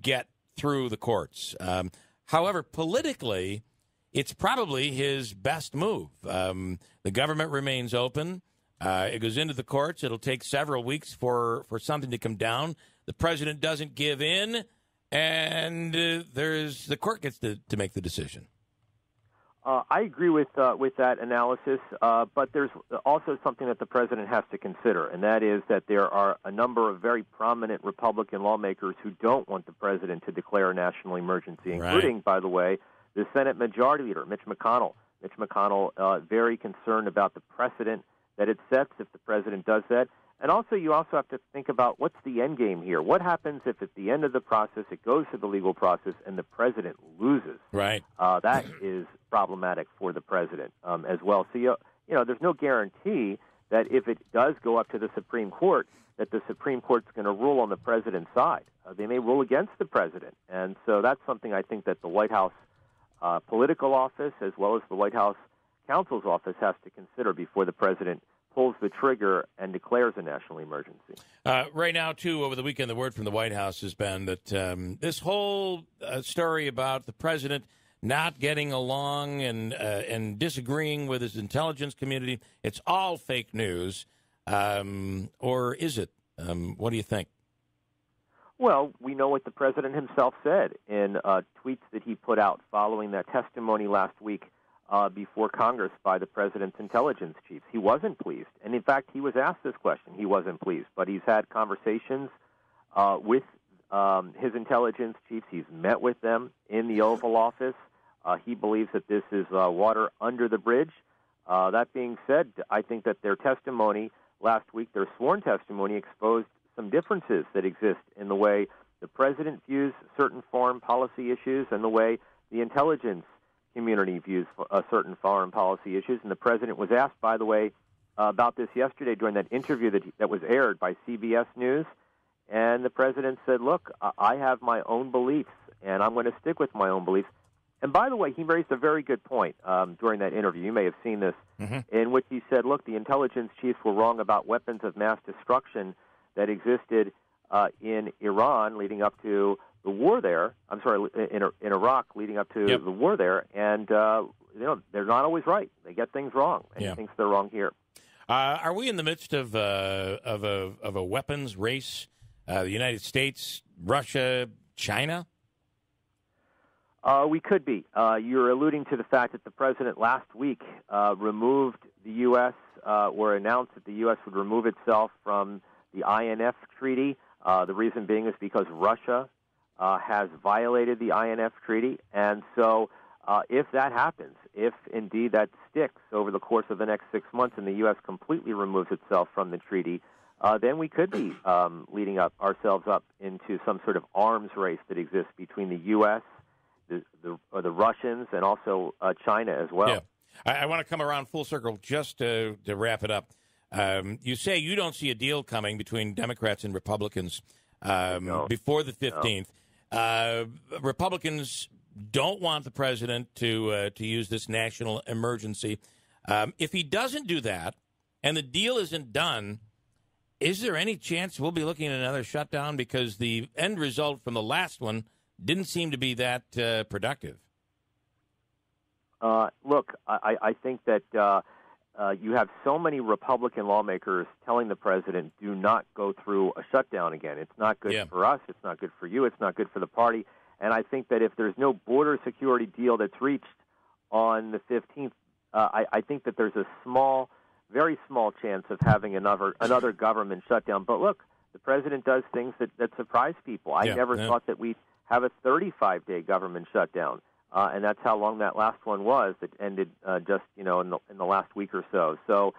get through the courts. However, politically, it's probably his best move. The government remains open. It goes into the courts. It'll take several weeks for something to come down. The president doesn't give in, and the court gets to make the decision. I agree with that analysis, but there's also something that the president has to consider, and that is that there are a number of very prominent Republican lawmakers who don't want the president to declare a national emergency, including, by the way, the Senate Majority Leader, Mitch McConnell. Mitch McConnell, very concerned about the precedent that it sets if the president does that. And also, you also have to think about what's the end game here. What happens if at the end of the process it goes to the legal process and the president loses? Right. That is problematic for the president as well. So, you know, there's no guarantee that if it does go up to the Supreme Court, that the Supreme Court's going to rule on the president's side. They may rule against the president. And so that's something I think that the White House political office as well as the White House counsel's office has to consider before the president pulls the trigger and declares a national emergency. Right now, too, over the weekend, the word from the White House has been that this whole story about the president not getting along and disagreeing with his intelligence community, it's all fake news. Or is it? What do you think? Well, we know what the president himself said in tweets that he put out following that testimony last week before Congress by the president's intelligence chiefs. He wasn't pleased. And, in fact, he was asked this question. He wasn't pleased. But he's had conversations with his intelligence chiefs. He's met with them in the Oval Office. He believes that this is water under the bridge. That being said, I think that their testimony last week, their sworn testimony, exposed some differences that exist in the way the president views certain foreign policy issues and the way the intelligence community views certain foreign policy issues. And the president was asked, by the way, about this yesterday during that interview that was aired by CBS News. And the president said, look, I have my own beliefs, and I'm going to stick with my own beliefs. And by the way, he raised a very good point during that interview. You may have seen this, in which he said, look, the intelligence chiefs were wrong about weapons of mass destruction that existed in Iran leading up to the war there. I'm sorry, in Iraq leading up to the war there. And, you know, they're not always right. They get things wrong, and he thinks they're wrong here. Are we in the midst of a weapons race? The United States, Russia, China? We could be. You're alluding to the fact that the president last week removed the U.S. Or announced that the U.S. would remove itself from the INF treaty. The reason being is because Russia has violated the INF Treaty. And so if that happens, if indeed that sticks over the course of the next 6 months and the U.S. completely removes itself from the treaty, then we could be leading ourselves up into some sort of arms race that exists between the U.S., the Russians, and also China as well. Yeah. I want to come around full circle just to wrap it up. You say you don't see a deal coming between Democrats and Republicans before the 15th. Republicans don't want the president to use this national emergency. If he doesn't do that and the deal isn't done, is there any chance we'll be looking at another shutdown? Because the end result from the last one didn't seem to be that productive. Look, I think that you have so many Republican lawmakers telling the president, do not go through a shutdown again. It's not good for us. It's not good for you. It's not good for the party. And I think that if there's no border security deal that's reached on the 15th, I think that there's a very small chance of having another government shutdown. But look, the president does things that surprise people. I never thought that we'd have a 35-day government shutdown. And that's how long that last one was. That ended just in the last week or so. So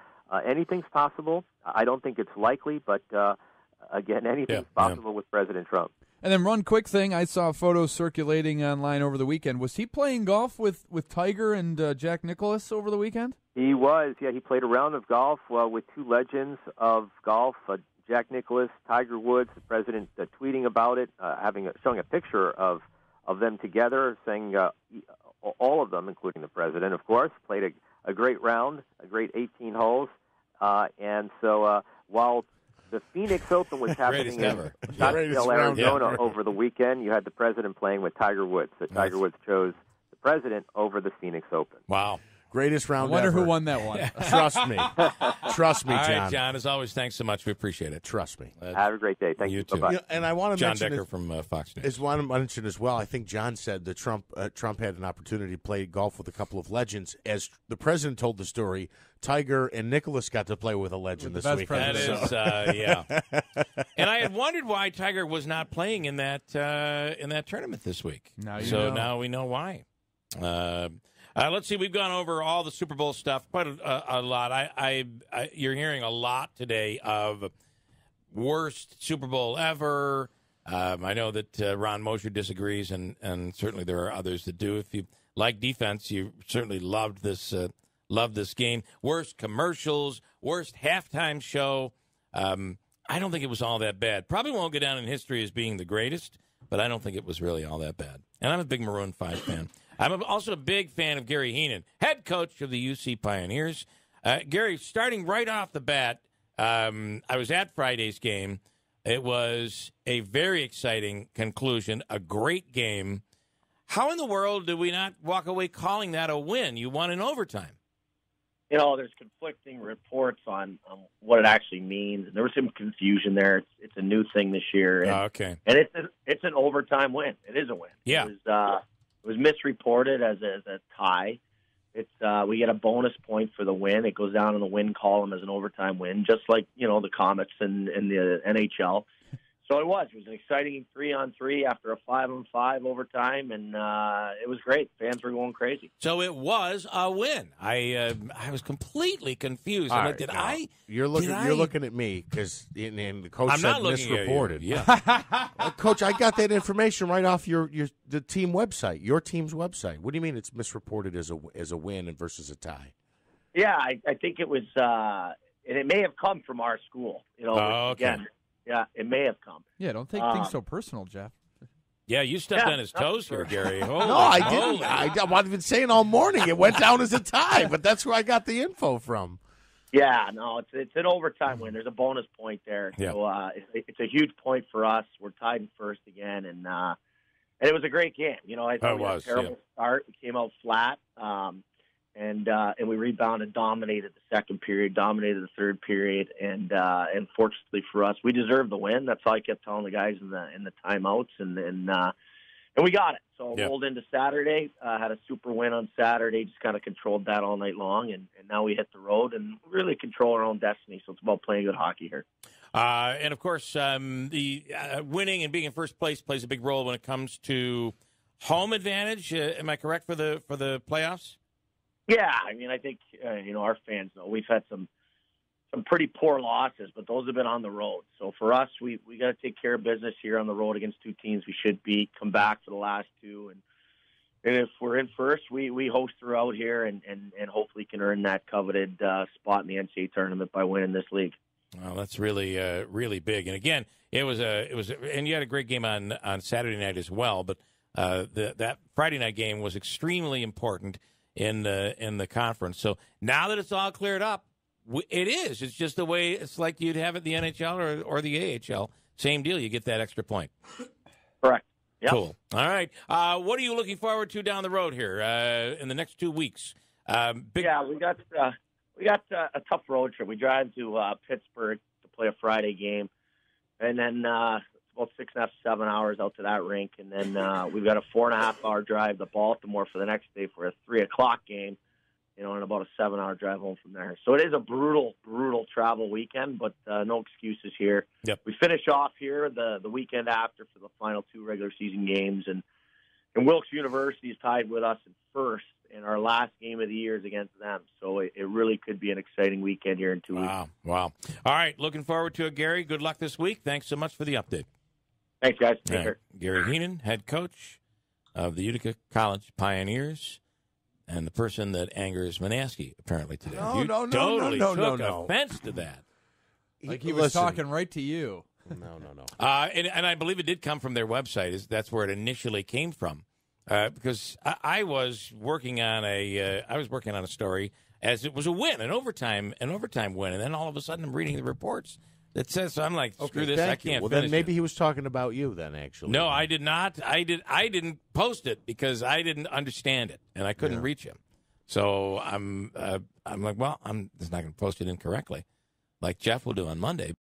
anything's possible. I don't think it's likely, but again, anything's possible with President Trump. And then one quick thing, I saw photos circulating online over the weekend. Was he playing golf with Tiger and Jack Nicklaus over the weekend? He was. Yeah, he played a round of golf with two legends of golf, Jack Nicklaus, Tiger Woods. The president tweeting about it, showing a picture of them together, saying all of them, including the president, of course, played a great round, a great 18 holes. And so while the Phoenix Open was happening in Scottsdale, Arizona over the weekend, you had the president playing with Tiger Woods. So Tiger Woods chose the president over the Phoenix Open. Wow. Greatest round ever. I wonder ever. who won that one. Trust me. Trust me, John. All right, John, as always, thanks so much. We appreciate it. Trust me. Have a great day. Thank you. Too. Bye-bye. And I want to John mention Decker from Fox News. I want to mention as well, I think John said that Trump had an opportunity to play golf with a couple of legends. As the president told the story, Tiger and Nicholas got to play with a legend this weekend. That is, yeah. And I had wondered why Tiger was not playing in that tournament this week. Now we know why. Let's see. We've gone over all the Super Bowl stuff quite a lot. You're hearing a lot today of worst Super Bowl ever. I know that Ron Mosher disagrees, and certainly there are others that do. If you like defense, you certainly loved this game. Worst commercials, worst halftime show. I don't think it was all that bad. Probably won't go down in history as being the greatest, but I don't think it was really all that bad. And I'm a big Maroon 5 fan. I'm also a big fan of Gary Heenan, head coach of the UC Pioneers. Gary, starting right off the bat, I was at Friday's game. It was a very exciting conclusion, a great game. How in the world do we not walk away calling that a win? You won in overtime. There's conflicting reports on what it actually means. There was some confusion there. It's a new thing this year. And, okay. And it's an overtime win. It is a win. Yeah. It was misreported as a tie. We get a bonus point for the win. It goes down in the win column as an overtime win, just like the Comets and the NHL. So it was an exciting 3-on-3 after a 5-on-5 overtime, and it was great. Fans were going crazy. So it was a win. I was completely confused. I'm like, You're looking at me because the coach said misreported. Yeah, Coach, I got that information right off the team website, your team's website. What do you mean it's misreported as a win versus a tie? Yeah, I think it was, and it may have come from our school. Okay. Again. Yeah, it may have come. Yeah, don't take things so personal, Jeff. Yeah, you stepped on his toes here, Gary. No, I didn't. I've been saying all morning it went down as a tie, but that's where I got the info from. Yeah, no, it's an overtime win. There's a bonus point there. Yeah. So it's a huge point for us. We're tied in first again, and it was a great game. I thought we had a terrible start. We came out flat. And we rebounded, dominated the second period, dominated the third period, and fortunately for us, we deserved the win. That's all I kept telling the guys in the timeouts, and we got it. So rolled into Saturday, had a super win on Saturday, just kind of controlled that all night long, and now we hit the road and really control our own destiny. So it's about playing good hockey here. And, of course, the winning and being in first place plays a big role when it comes to home advantage. Am I correct for the playoffs? Yeah, I mean, I think, our fans know we've had some pretty poor losses, but those have been on the road. So for us, we got to take care of business here on the road against two teams we should beat, come back for the last two. And if we're in first, we host throughout here and hopefully can earn that coveted spot in the NCAA tournament by winning this league. Well, that's really really big. And again, it was and you had a great game on Saturday night as well. But that Friday night game was extremely important in the conference. So now that it's all cleared up, it is. It's just the way it's like you'd have it in the NHL or the AHL. Same deal. You get that extra point. Correct. Yep. Cool. All right. What are you looking forward to down the road here in the next 2 weeks? Yeah, we got a tough road trip. We drive to Pittsburgh to play a Friday game, and then it's about 6.5 to 7 hours out to that rink, and then we've got a 4.5-hour drive to Baltimore for the next day for a 3:00 game. And about a 7-hour drive home from there. So it is a brutal travel weekend, but no excuses here. Yep. We finish off here the weekend after for the final 2 regular season games, and Wilkes University is tied with us in first, and our last game of the year is against them. So it really could be an exciting weekend here in 2 weeks. Wow. All right, looking forward to it, Gary. Good luck this week. Thanks so much for the update. Thanks, guys. Take care. Gary Heenan, head coach of the Utica College Pioneers. And the person that angers Manaski, apparently, today. No, you no, totally no, took no. offense to that. Like he was talking right to you. No. And I believe it did come from their website. That's where it initially came from. Because I was working on a story as it was a win, an overtime win, and then all of a sudden I'm reading the reports that says, so I'm like, screw this, I can't. Well, finish then maybe he was talking about you. Then actually, no, I did not. I didn't post it because I didn't understand it and I couldn't reach him. So I'm like, well, I'm just not going to post it incorrectly, like Jeff will do on Monday.